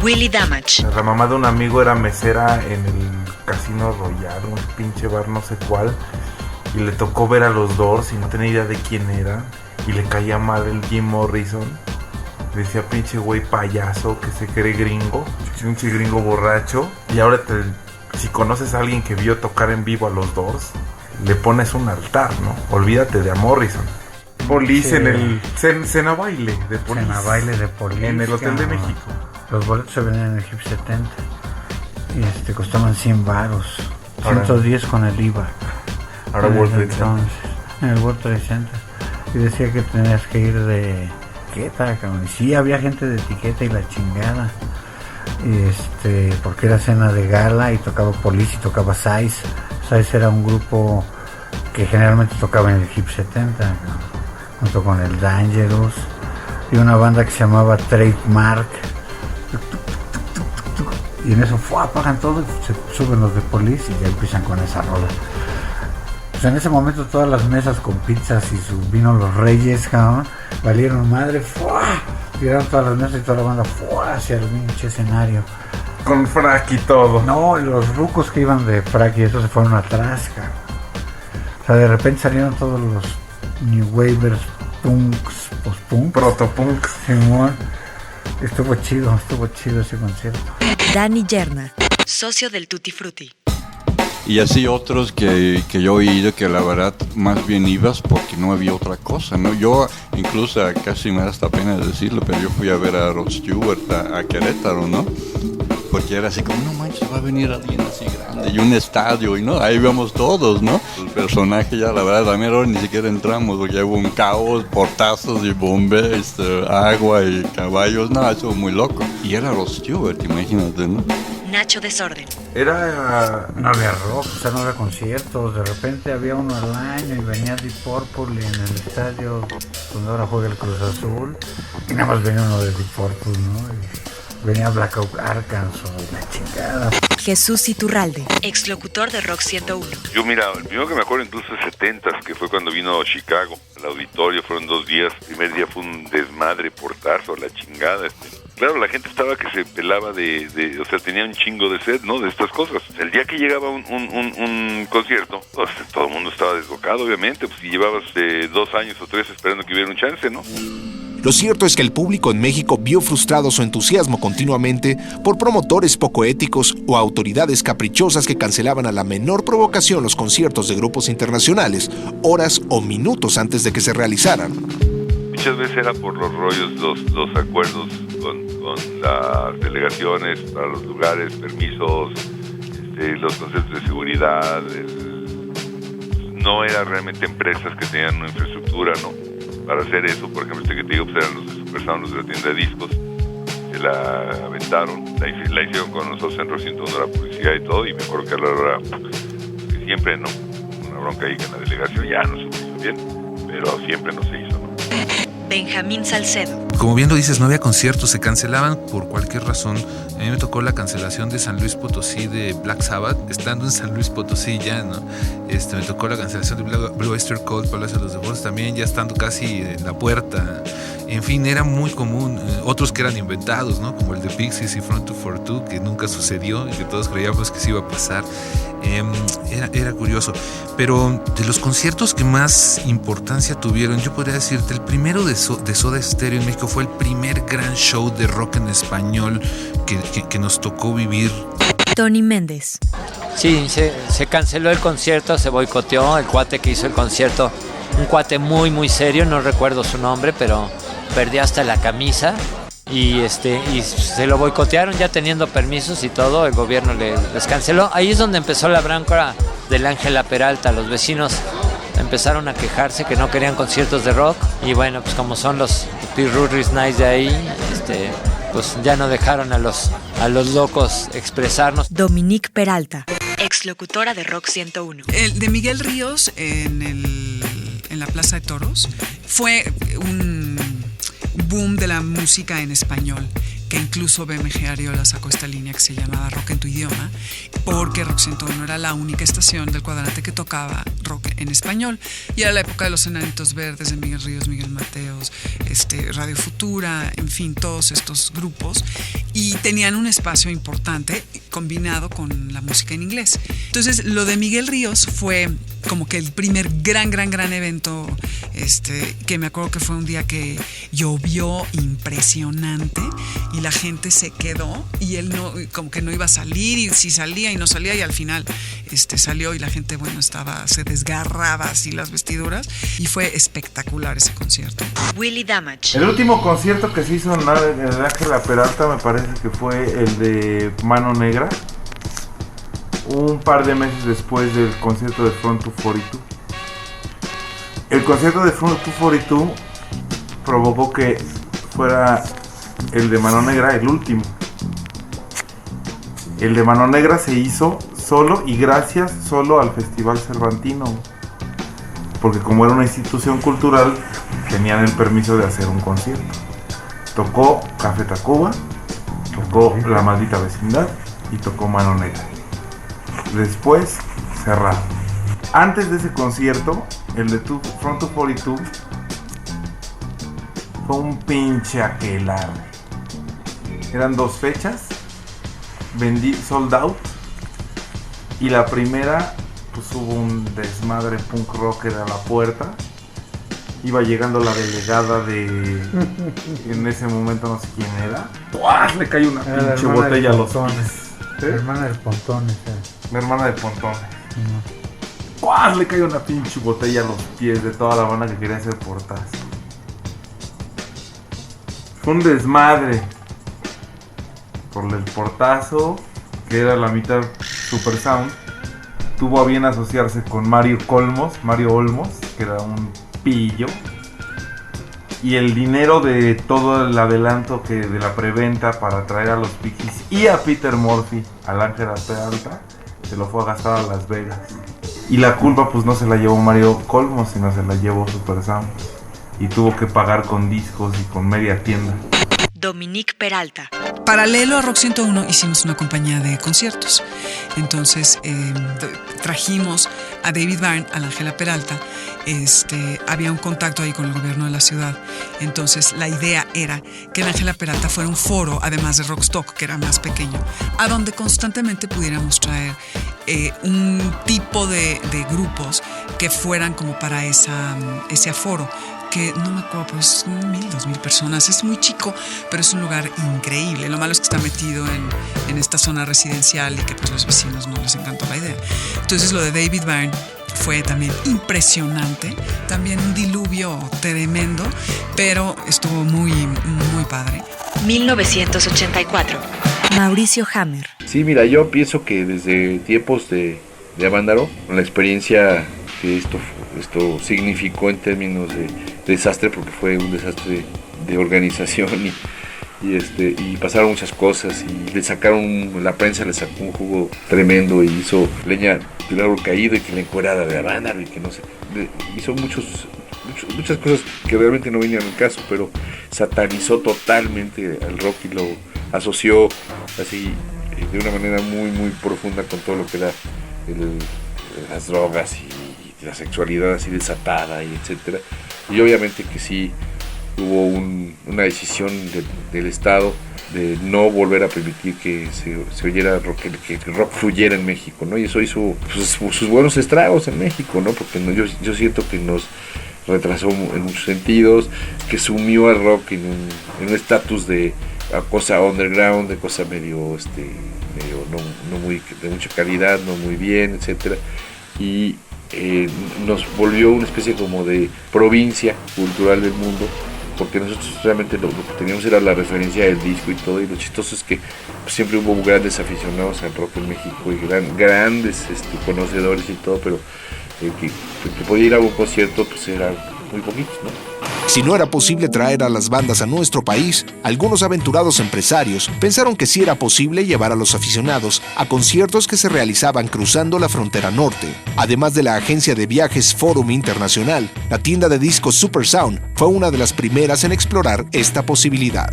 C: Willy Damage.
L: La mamá de un amigo era mesera en el Casino Royal, un pinche bar no sé cuál, y le tocó ver a los Doors y no tenía idea de quién era, y le caía mal el Jim Morrison. Decía pinche güey payaso que se cree gringo, pinche gringo borracho. Y ahora si conoces a alguien que vio tocar en vivo a los Doors, le pones un altar, ¿no? Olvídate de a Morrison. Police sí. En el Cena Baile de Police.
N: Cena Baile de Police.
L: En el Hotel de México.
N: Los boletos se vendían en el GIP 70 y costaban 100 varos, 110 con el IVA.
L: Ahora World Trade Center.
N: En el World Trade Center. Y decía que tenías que ir de etiqueta, cabrón. Sí, había gente de etiqueta y la chingada. Porque era cena de gala y tocaba Police y tocaba Size. Size era un grupo que generalmente tocaba en el GIP 70, cabrón, junto con el Dangerous y una banda que se llamaba Trademark. Y en eso apagan todo y se suben los de Police y ya empiezan con esa rola. Pues en ese momento todas las mesas con pizzas y vino los Reyes, cabrón, valieron madre, tiraron todas las mesas y toda la banda hacia el pinche escenario.
L: Con frac y todo.
N: No, los rucos que iban de frac y eso se fueron atrás, cabrón. O sea, de repente salieron todos los New Wavers, punks, post-punks.
L: Proto-punks.
N: Simón. Estuvo chido ese concierto.
B: Dani Gerna.
C: Socio del Tutti Frutti.
P: Y así otros que yo he ido que la verdad más bien ibas porque no había otra cosa, ¿no? Yo incluso casi me da esta pena decirlo, pero yo fui a ver a Rod Stewart a Querétaro, ¿no? Porque era así como, no manches, va a venir alguien así grande y un estadio, y no, ahí íbamos todos, ¿no? El personaje ya, la verdad, a mí ahora ni siquiera entramos porque hubo un caos, portazos y bombes, agua y caballos, no, eso fue muy loco. Y era Rod Stewart, imagínate, ¿no?
C: Nacho Desorden.
N: No había rock, o sea, no había conciertos, de repente había uno al año y venía Deep Purple en el estadio donde ahora juega el Cruz Azul, y nada más venía uno de Deep Purple, ¿no? Y venía Blackout Arkansas, la chingada.
B: Jesús Iturralde,
C: exlocutor de Rock 101.
J: Yo mira, el primero que me acuerdo incluso es 70s, que fue cuando vino Chicago, al auditorio, fueron 2 días, el primer día fue un desmadre, portazo, la chingada, Claro, la gente estaba que se pelaba o sea, tenía un chingo de sed, ¿no? De estas cosas. El día que llegaba un concierto, pues, todo el mundo estaba desbocado, obviamente, pues si llevabas 2 años o 3 esperando que hubiera un chance, ¿no?
A: Lo cierto es que el público en México vio frustrado su entusiasmo continuamente por promotores poco éticos o autoridades caprichosas que cancelaban a la menor provocación los conciertos de grupos internacionales, horas o minutos antes de que se realizaran.
J: Muchas veces era por los rollos, los acuerdos con las delegaciones para los lugares, permisos, los conceptos de seguridad. No eran realmente empresas que tenían una infraestructura, ¿no? Para hacer eso, por ejemplo, que te digo, pues eran los de Supersound, los de la tienda de discos, se la aventaron, la hicieron con nosotros en Rock 101, la publicidad y todo, y me acuerdo que a la hora, que siempre, ¿no? Una bronca ahí con la delegación, ya no se hizo bien, pero siempre no se hizo, ¿no?
C: Benjamín Salcedo.
M: Como bien lo dices, no había conciertos, se cancelaban por cualquier razón. A mí me tocó la cancelación de San Luis Potosí de Black Sabbath, estando en San Luis Potosí ya, ¿no? Me tocó la cancelación de Blue Oyster Cult, Palacio de los Deportes, también ya estando casi en la puerta. En fin, era muy común. Otros que eran inventados, ¿no? Como el de Pixies y Front 242, que nunca sucedió y que todos creíamos que se iba a pasar. Era curioso. Pero de los conciertos que más importancia tuvieron, yo podría decirte, el primero de Soda Stereo en México fue el primer gran show de rock en español que nos tocó vivir.
B: Tony Méndez.
I: Sí, se canceló el concierto, se boicoteó. El cuate que hizo el concierto, un cuate muy muy serio, no recuerdo su nombre, pero perdió hasta la camisa. Y se lo boicotearon ya teniendo permisos y todo, el gobierno les canceló. Ahí es donde empezó la bronca del Ángela Peralta. Los vecinos empezaron a quejarse que no querían conciertos de rock, y bueno, pues como son los Pirurris Nice de ahí, pues ya no dejaron a los locos expresarnos.
B: Dominique Peralta,
C: exlocutora de Rock 101.
K: El de Miguel Ríos en la Plaza de Toros fue un boom de la música en español, que incluso BMG Ariola sacó esta línea que se llamaba Rock en tu idioma, porque Rock 101 era la única estación del cuadrante que tocaba rock en español, y era la época de los Enanitos Verdes, de Miguel Ríos, Miguel Mateos, Radio Futura, en fin, todos estos grupos, y tenían un espacio importante combinado con la música en inglés. Entonces, lo de Miguel Ríos fue como que el primer gran evento, que me acuerdo que fue un día que llovió impresionante y la gente se quedó, y él no, como que no iba a salir, y si salía y no salía, y al final salió, y la gente, bueno, se desgarraba así las vestiduras, y fue espectacular ese concierto.
C: Willie Damage.
L: El último concierto que se hizo en el Ángela Peralta me parece que fue el de Mano Negra, un par de meses después del concierto de Front 242. El concierto de Front 242 provocó que fuera el de Mano Negra el último. El de Mano Negra se hizo solo y gracias solo al Festival Cervantino, porque como era una institución cultural tenían el permiso de hacer un concierto. Tocó Café Tacuba, tocó La Maldita Vecindad y tocó Mano Negra. Después cerraron. Antes de ese concierto, el de Front 242 fue un pinche aquelarre. Eran 2 fechas, vendí sold out, y la primera pues hubo un desmadre punk rocker a la puerta. Iba llegando la delegada en ese momento no sé quién era. ¡Puah! Le cae una pinche botella a los pies.
N: La hermana de Pontones.
L: La hermana de Pontones. ¡Puah! Le cae una pinche botella a los pies de toda la banda que quería hacer portazo. Fue un desmadre. Por el portazo, que era la mitad Super Sound, tuvo a bien asociarse con Mario Olmos, que era un pillo, y el dinero de todo el adelanto de la preventa para traer a los Pixies y a Peter Murphy al Ángela Peralta se lo fue a gastar a Las Vegas, y la culpa pues no se la llevó Mario Olmos, sino se la llevó Super Sound, y tuvo que pagar con discos y con media tienda.
C: Dominique Peralta.
K: Paralelo a Rock 101 hicimos una compañía de conciertos. Entonces trajimos a David Byrne, a la Ángela Peralta. Había un contacto ahí con el gobierno de la ciudad. Entonces la idea era que la Ángela Peralta fuera un foro, además de Rockstock, que era más pequeño, a donde constantemente pudiéramos traer un tipo de grupos que fueran como para ese aforo, que no me acuerdo, pero es 1,000, 2,000 personas. Es muy chico, pero es un lugar increíble. Lo malo es que está metido en esta zona residencial y que pues los vecinos no les encantó la idea. Entonces lo de David Byrne fue también impresionante, también un diluvio tremendo, pero estuvo muy, muy padre.
C: 1984.
B: Mauricio Hammer.
F: Sí, mira, yo pienso que desde tiempos de Avándaro, con la experiencia que esto significó en términos de desastre, porque fue un desastre de organización y pasaron muchas cosas, y la prensa le sacó un jugo tremendo y hizo leña del árbol caído, y que la encuerada de Avándaro, y que no sé, hizo muchos muchas cosas que realmente no venían al caso, pero satanizó totalmente al rock y lo asoció así de una manera muy muy profunda con todo lo que era las drogas y la sexualidad así desatada y etcétera. Y obviamente que sí hubo una decisión del Estado de no volver a permitir que se oyera rock, que el rock fluyera en México, ¿no? Y eso hizo sus buenos estragos en México, ¿no? Porque yo siento que nos retrasó en muchos sentidos, que sumió al rock en un estatus de cosa underground, de cosa medio no muy de mucha calidad, no muy bien, etcétera, y nos volvió una especie como de provincia cultural del mundo, porque nosotros realmente lo que teníamos era la referencia del disco y todo, y lo chistoso es que pues, siempre hubo grandes aficionados al rock en México y grandes conocedores y todo, pero que podía ir a un concierto pues eran muy poquitos, ¿no?
A: Si no era posible traer a las bandas a nuestro país, algunos aventurados empresarios pensaron que sí era posible llevar a los aficionados a conciertos que se realizaban cruzando la frontera norte. Además de la agencia de viajes Forum Internacional, la tienda de discos Super Sound fue una de las primeras en explorar esta posibilidad.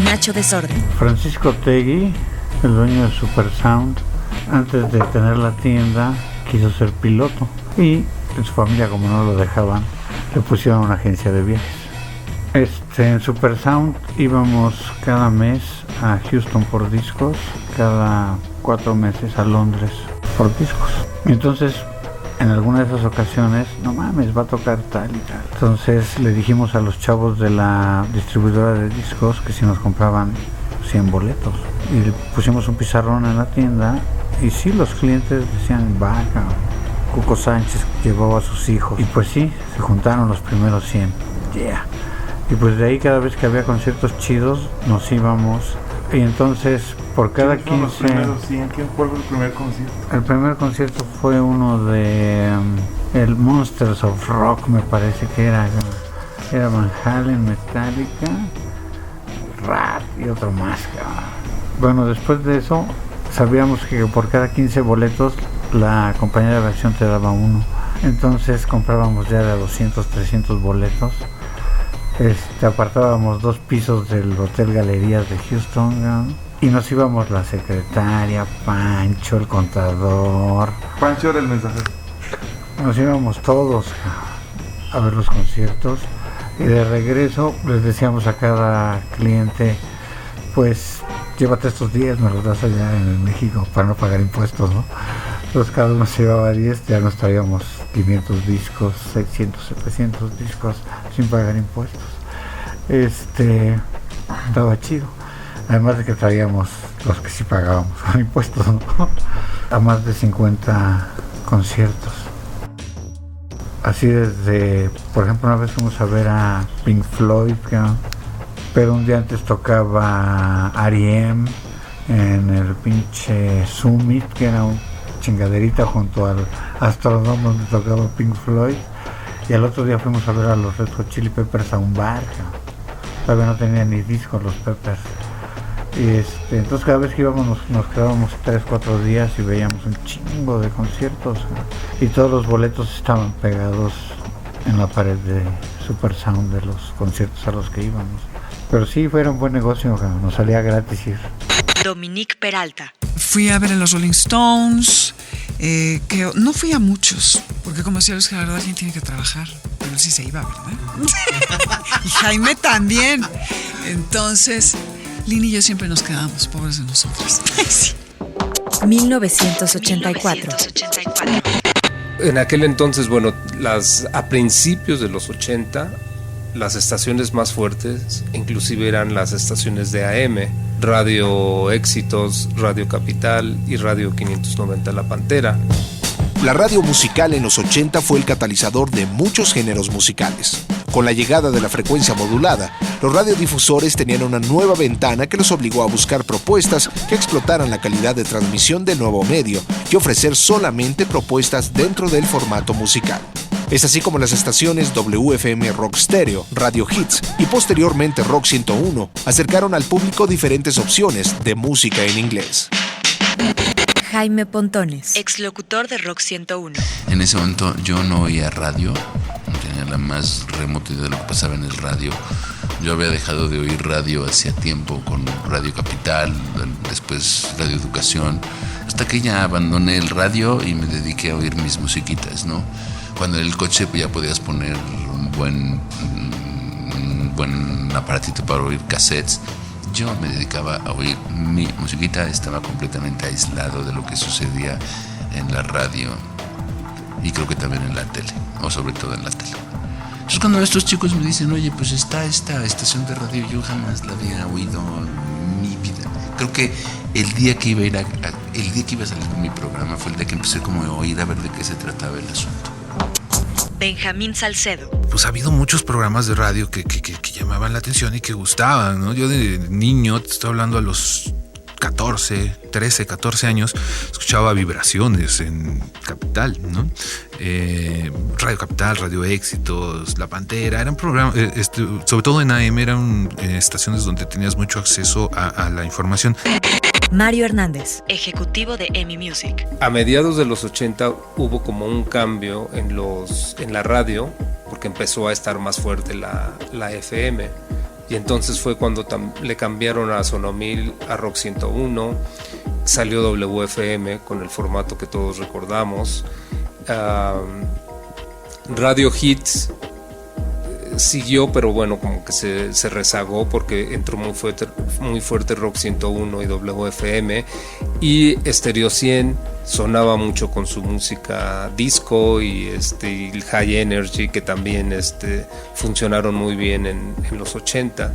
B: Nacho Desorden.
N: Francisco Tegui, el dueño de Super Sound, antes de tener la tienda, quiso ser piloto y en su familia, como no lo dejaban, le pusieron una agencia de viajes. En Super Sound íbamos cada mes a Houston por discos, cada 4 meses a Londres por discos. Y entonces, en alguna de esas ocasiones, no mames, va a tocar tal y tal. Entonces le dijimos a los chavos de la distribuidora de discos que si nos compraban 100 boletos. Y le pusimos un pizarrón en la tienda y sí, los clientes decían, vaca. Cuco Sánchez llevaba a sus hijos y pues sí, se juntaron los primeros 100. Yeah. Y pues de ahí cada vez que había conciertos chidos nos íbamos y entonces por cada 15...
L: Los primeros 100? ¿Quién fue el primer concierto?
N: El primer concierto fue uno de el Monsters of Rock, me parece que era Van Halen, Metallica, Rat y otro más. Bueno, después de eso sabíamos que por cada 15 boletos la compañía de aviación te daba uno, entonces comprábamos ya de 200, 300 boletos. Apartábamos 2 pisos del Hotel Galerías de Houston, ¿no? Y nos íbamos la secretaria, Pancho, el contador.
L: Pancho era el mensajero.
N: Nos íbamos todos a ver los conciertos y de regreso les decíamos a cada cliente, pues llévate estos 10, me los das allá en México para no pagar impuestos, ¿no? Entonces cada uno se llevaba 10, ya nos traíamos 500 discos, 600, 700 discos sin pagar impuestos. Estaba chido. Además de que traíamos los que sí pagábamos impuestos, ¿no? A más de 50 conciertos. Así desde, por ejemplo, una vez fuimos a ver a Pink Floyd, ¿no? Pero un día antes tocaba R.E.M. en el pinche Summit, que era un chingaderita junto al Astrodome donde tocaba Pink Floyd, y al otro día fuimos a ver a los Red Hot Chili Peppers a un bar, todavía no tenían ni discos los Peppers, y entonces cada vez que íbamos nos quedábamos 3-4 días y veíamos un chingo de conciertos, y todos los boletos estaban pegados en la pared de Super Sound de los conciertos a los que íbamos, pero sí fue un buen negocio, nos salía gratis ir.
C: Dominique Peralta.
K: Fui a ver a los Rolling Stones, que no fui a muchos, porque como decía Luis Gerardo, alguien tiene que trabajar, pero él sí se iba, ¿verdad? Y Jaime también. Entonces, Lini y yo siempre nos quedábamos, pobres de nosotros. Sí.
B: 1984.
H: En aquel entonces, bueno, a principios de los 80, las estaciones más fuertes inclusive eran las estaciones de AM, Radio Éxitos, Radio Capital y Radio 590 La Pantera.
A: La radio musical en los 80 fue el catalizador de muchos géneros musicales. Con la llegada de la frecuencia modulada, los radiodifusores tenían una nueva ventana que los obligó a buscar propuestas que explotaran la calidad de transmisión del nuevo medio y ofrecer solamente propuestas dentro del formato musical. Es así como las estaciones WFM Rock Stereo, Radio Hits y posteriormente Rock 101 acercaron al público diferentes opciones de música en inglés.
B: Jaime Pontones,
C: exlocutor de Rock 101.
D: En ese momento yo no oía radio, no tenía la más remota idea de lo que pasaba en el radio. Yo había dejado de oír radio hacía tiempo con Radio Capital, después Radio Educación, hasta que ya abandoné el radio y me dediqué a oír mis musiquitas, ¿no? Cuando en el coche ya podías poner un buen aparatito para oír cassettes, yo me dedicaba a oír mi musiquita, estaba completamente aislado de lo que sucedía en la radio y creo que también en la tele, o sobre todo en la tele. Entonces cuando estos chicos me dicen, oye, pues está esta estación de radio, yo jamás la había oído en mi vida. Creo que el día que iba a salir con mi programa fue el día que empecé como a oír a ver de qué se trataba el asunto.
C: Benjamín Salcedo.
M: Pues ha habido muchos programas de radio que llamaban la atención y que gustaban, ¿no? Yo de niño, te estoy hablando a los 13, 14 años, escuchaba Vibraciones en Capital, ¿no? Radio Capital, Radio Éxitos, La Pantera, eran programas, sobre todo en AM, eran estaciones donde tenías mucho acceso a la información.
B: Mario Hernández,
C: ejecutivo de EMI Music.
H: A mediados de los 80 hubo como un cambio en la radio, porque empezó a estar más fuerte la FM. Y entonces fue cuando le cambiaron a Sonomil a Rock 101, salió WFM con el formato que todos recordamos. Radio Hits siguió, pero bueno, como que se rezagó porque entró muy fuerte Rock 101 y WFM, y Stereo 100 sonaba mucho con su música disco y el High Energy, que también funcionaron muy bien en los 80.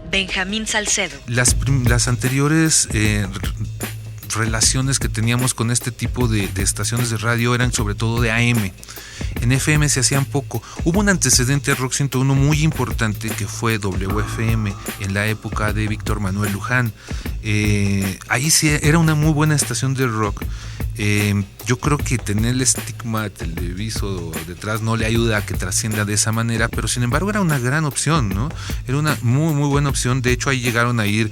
C: Benjamín Salcedo.
M: Las anteriores relaciones que teníamos con este tipo de estaciones de radio eran sobre todo de AM. En FM se hacían poco. Hubo un antecedente a Rock 101 muy importante que fue WFM en la época de Víctor Manuel Luján. Ahí sí era una muy buena estación de rock. Yo creo que tener el estigma televiso detrás no le ayuda a que trascienda de esa manera, pero sin embargo era una gran opción, ¿no? Era una muy muy buena opción. De hecho ahí llegaron a ir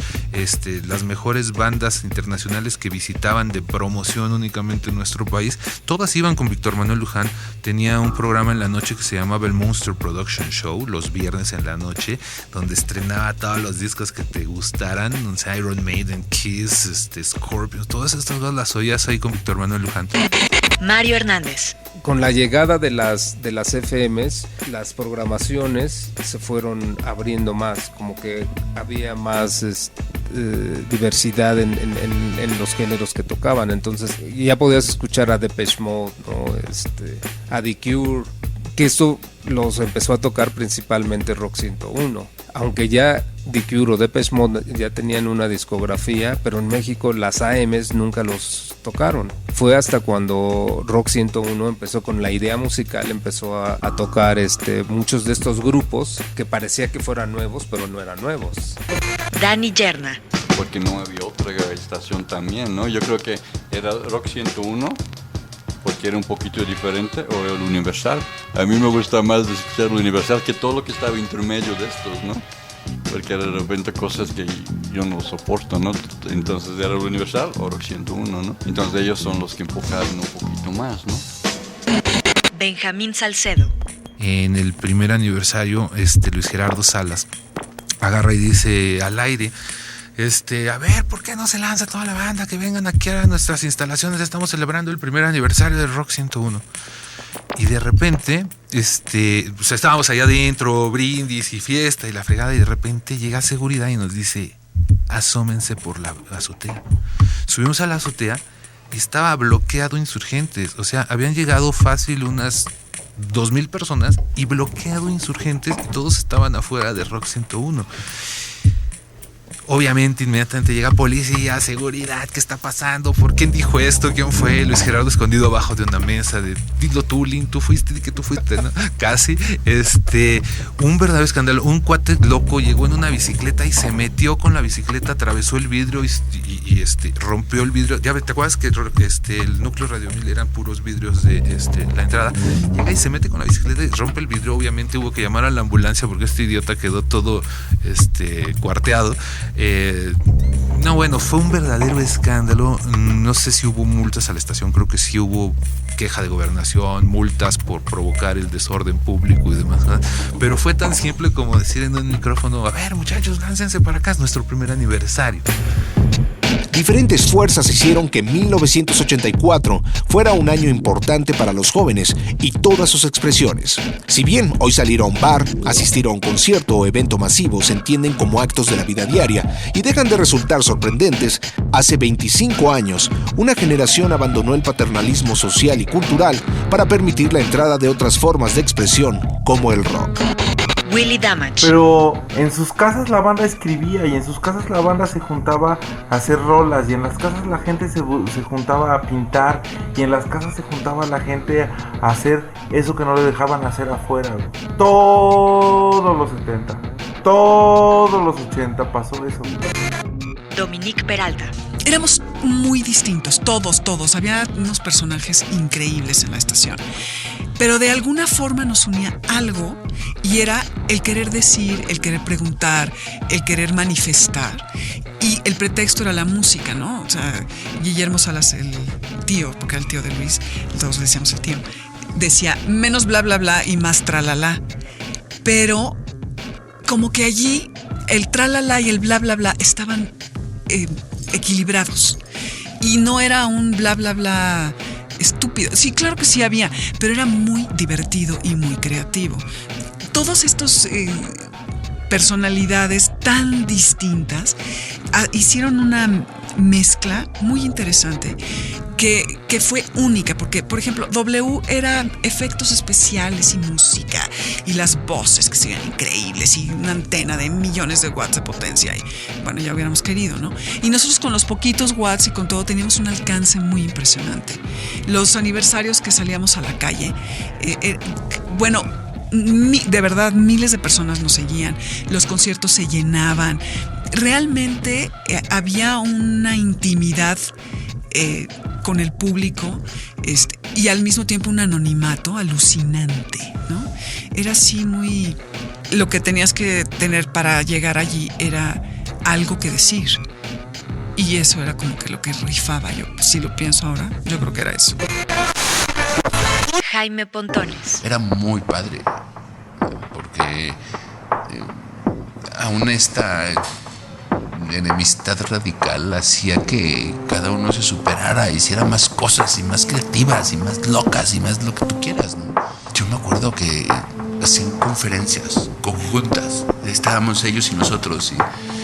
M: las mejores bandas internacionales que visitaban de promoción únicamente en nuestro país. Todas iban con Víctor Manuel Luján. Tenía un programa en la noche que se llamaba el Monster Production Show, los viernes en la noche, donde estrenaba todos los discos que te gustaran, o sea, Iron Maiden, Kiss, Scorpions, todas estas cosas las oías ahí con Víctor Manuel Luján.
C: Mario Hernández.
H: Con la llegada de las FMs, las programaciones se fueron abriendo más, como que había más diversidad en los géneros que tocaban. Entonces ya podías escuchar a Depeche Mode, ¿no? A The Cure, que esto los empezó a tocar principalmente Rock 101, aunque ya The Cure o Depeche Mode ya tenían una discografía, pero en México las AMs nunca los tocaron. Fue hasta cuando Rock 101 empezó con la idea musical, empezó a tocar muchos de estos grupos que parecía que fueran nuevos, pero no eran nuevos.
C: Dani Yerna.
P: Porque no había otra estación también, ¿no? Yo creo que era Rock 101, porque era un poquito diferente, o el Universal. A mí me gusta más escuchar el Universal que todo lo que estaba intermedio de estos, ¿no? Porque de repente cosas que yo no soporto, ¿no? Entonces era el Universal o Rock 101, ¿no? Entonces ellos son los que empujaron un poquito más, ¿no?
C: Benjamín Salcedo.
M: En el primer aniversario, Luis Gerardo Salas agarra y dice al aire: a ver, ¿por qué no se lanza toda la banda? Que vengan aquí a nuestras instalaciones, estamos celebrando el primer aniversario de Rock 101. Y de repente, pues estábamos allá adentro, brindis y fiesta y la fregada, y de repente llega seguridad y nos dice: asómense por la azotea. Subimos a la azotea y estaba bloqueado Insurgentes. O sea, habían llegado fácil unas 2,000 personas y bloqueado Insurgentes, y todos estaban afuera de Rock 101. Obviamente inmediatamente llega policía, seguridad, ¿qué está pasando? ¿Por quién dijo esto? ¿Quién fue? Luis Gerardo escondido abajo de una mesa, dilo tú, Lin, tú fuiste, que tú fuiste, ¿no? Casi, un verdadero escándalo. Un cuate loco llegó en una bicicleta y se metió con la bicicleta, atravesó el vidrio y rompió el vidrio. Ya te acuerdas que el núcleo Radio 1000 eran puros vidrios de la entrada. Llega y se mete con la bicicleta y rompe el vidrio. Obviamente hubo que llamar a la ambulancia porque este idiota quedó todo cuarteado. No, bueno, fue un verdadero escándalo. No sé si hubo multas a la estación, creo que sí hubo queja de gobernación, multas por provocar el desorden público y demás, ¿no? Pero fue tan simple como decir en un micrófono: a ver, muchachos, láncense para acá, es nuestro primer aniversario.
A: Diferentes fuerzas hicieron que 1984 fuera un año importante para los jóvenes y todas sus expresiones. Si bien hoy salir a un bar, asistir a un concierto o evento masivo se entienden como actos de la vida diaria y dejan de resultar sorprendentes, hace 25 años una generación abandonó el paternalismo social y cultural para permitir la entrada de otras formas de expresión como el rock.
C: Willy Damage.
L: Pero en sus casas la banda escribía y en sus casas la banda se juntaba a hacer rolas y en las casas la gente se juntaba a pintar y en las casas se juntaba la gente a hacer eso que no le dejaban hacer afuera. Todos los 70, todos los 80 pasó eso.
C: Dominique Peralta.
K: Éramos muy distintos, todos. Había unos personajes increíbles en la estación. Pero de alguna forma nos unía algo y era el querer decir, el querer preguntar, el querer manifestar. Y el pretexto era la música, ¿no? O sea, Guillermo Salas, el tío, porque era el tío de Luis, todos le decíamos el tío, decía menos bla bla bla y más tralala. Pero como que allí el tralala y el bla bla bla estaban equilibrados. Y no era un bla bla bla estúpido. Sí, claro que sí había, pero era muy divertido y muy creativo. Todos estos personalidades tan distintas hicieron una mezcla muy interesante que fue única, porque por ejemplo W era efectos especiales y música y las voces que serían increíbles y una antena de millones de watts de potencia y bueno, ya hubiéramos querido, ¿no? Y nosotros con los poquitos watts y con todo teníamos un alcance muy impresionante. Los aniversarios que salíamos a la calle, bueno, de verdad miles de personas nos seguían, los conciertos se llenaban, realmente había una intimidad con el público y al mismo tiempo un anonimato alucinante, ¿no? Era así muy... Lo que tenías que tener para llegar allí era algo que decir y eso era como que lo que rifaba. Yo, si lo pienso ahora, yo creo que era eso.
C: Jaime Pontones.
D: Era muy padre porque aún esta enemistad radical hacía que cada uno se superara, hiciera más cosas y más creativas y más locas y más lo que tú quieras, ¿no? Yo me acuerdo que hacían conferencias conjuntas, estábamos ellos y nosotros y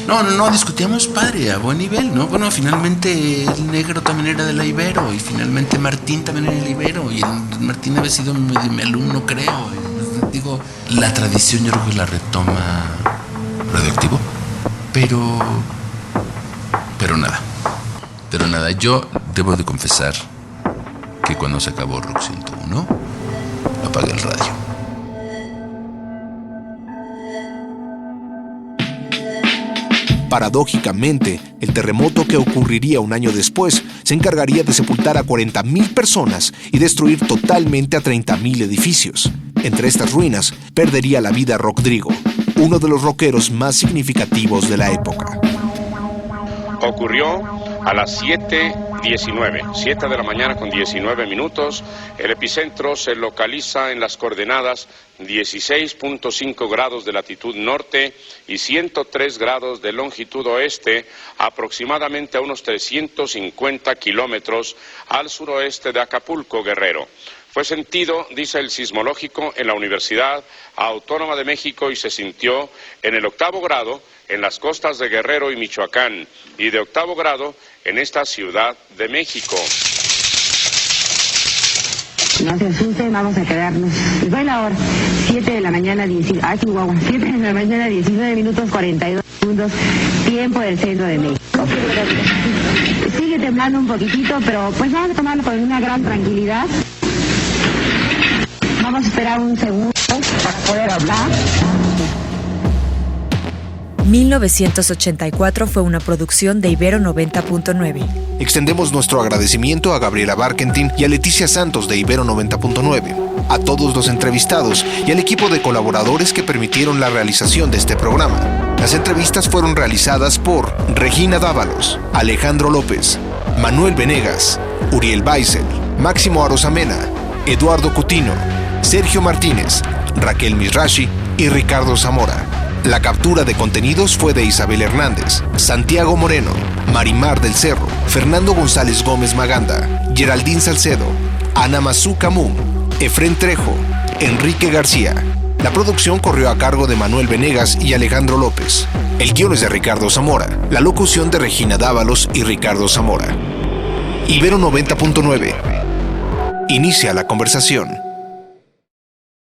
D: no, discutíamos padre, a buen nivel, ¿no? Bueno, finalmente el negro también era de la Ibero y finalmente Martín también era de la Ibero y Martín había sido mi alumno, creo. Digo, la tradición yo creo que la retoma Radioactivo, pero nada, yo debo de confesar que cuando se acabó Rock 101 apagué el radio.
A: Paradójicamente, el terremoto que ocurriría un año después se encargaría de sepultar a 40,000 personas y destruir totalmente a 30,000 edificios. Entre estas ruinas, perdería la vida Rodrigo, uno de los rockeros más significativos de la época.
Q: Ocurrió a las 7 de la mañana con 19 minutos. El epicentro se localiza en las coordenadas 16.5 grados de latitud norte y 103 grados de longitud oeste, aproximadamente a unos 350 kilómetros al suroeste de Acapulco, Guerrero. Fue sentido, dice el sismológico, en la Universidad Autónoma de México y se sintió en el 8º grado en las costas de Guerrero y Michoacán y de 8º grado en esta Ciudad de México.
R: No se asusten, vamos a quedarnos. Les doy la hora, 7 de la mañana, 7 de la mañana, 19 minutos 42 segundos, tiempo del centro de México. Sigue temblando un poquitito, pero pues vamos a tomarlo con una gran tranquilidad. Vamos a esperar un segundo para poder hablar.
B: 1984 fue una producción de Ibero 90.9.
A: Extendemos nuestro agradecimiento a Gabriela Barkentin y a Leticia Santos de Ibero 90.9, a todos los entrevistados y al equipo de colaboradores que permitieron la realización de este programa. Las entrevistas fueron realizadas por Regina Dávalos, Alejandro López, Manuel Venegas, Uriel Baisel, Máximo Arosamena, Eduardo Cutino, Sergio Martínez, Raquel Misrashi y Ricardo Zamora. La captura de contenidos fue de Isabel Hernández, Santiago Moreno, Marimar del Cerro, Fernando González Gómez Maganda, Geraldine Salcedo, Ana Mazú Camus, Efrén Trejo, Enrique García. La producción corrió a cargo de Manuel Venegas y Alejandro López. El guión es de Ricardo Zamora, la locución de Regina Dávalos y Ricardo Zamora. Ibero 90.9. Inicia la conversación.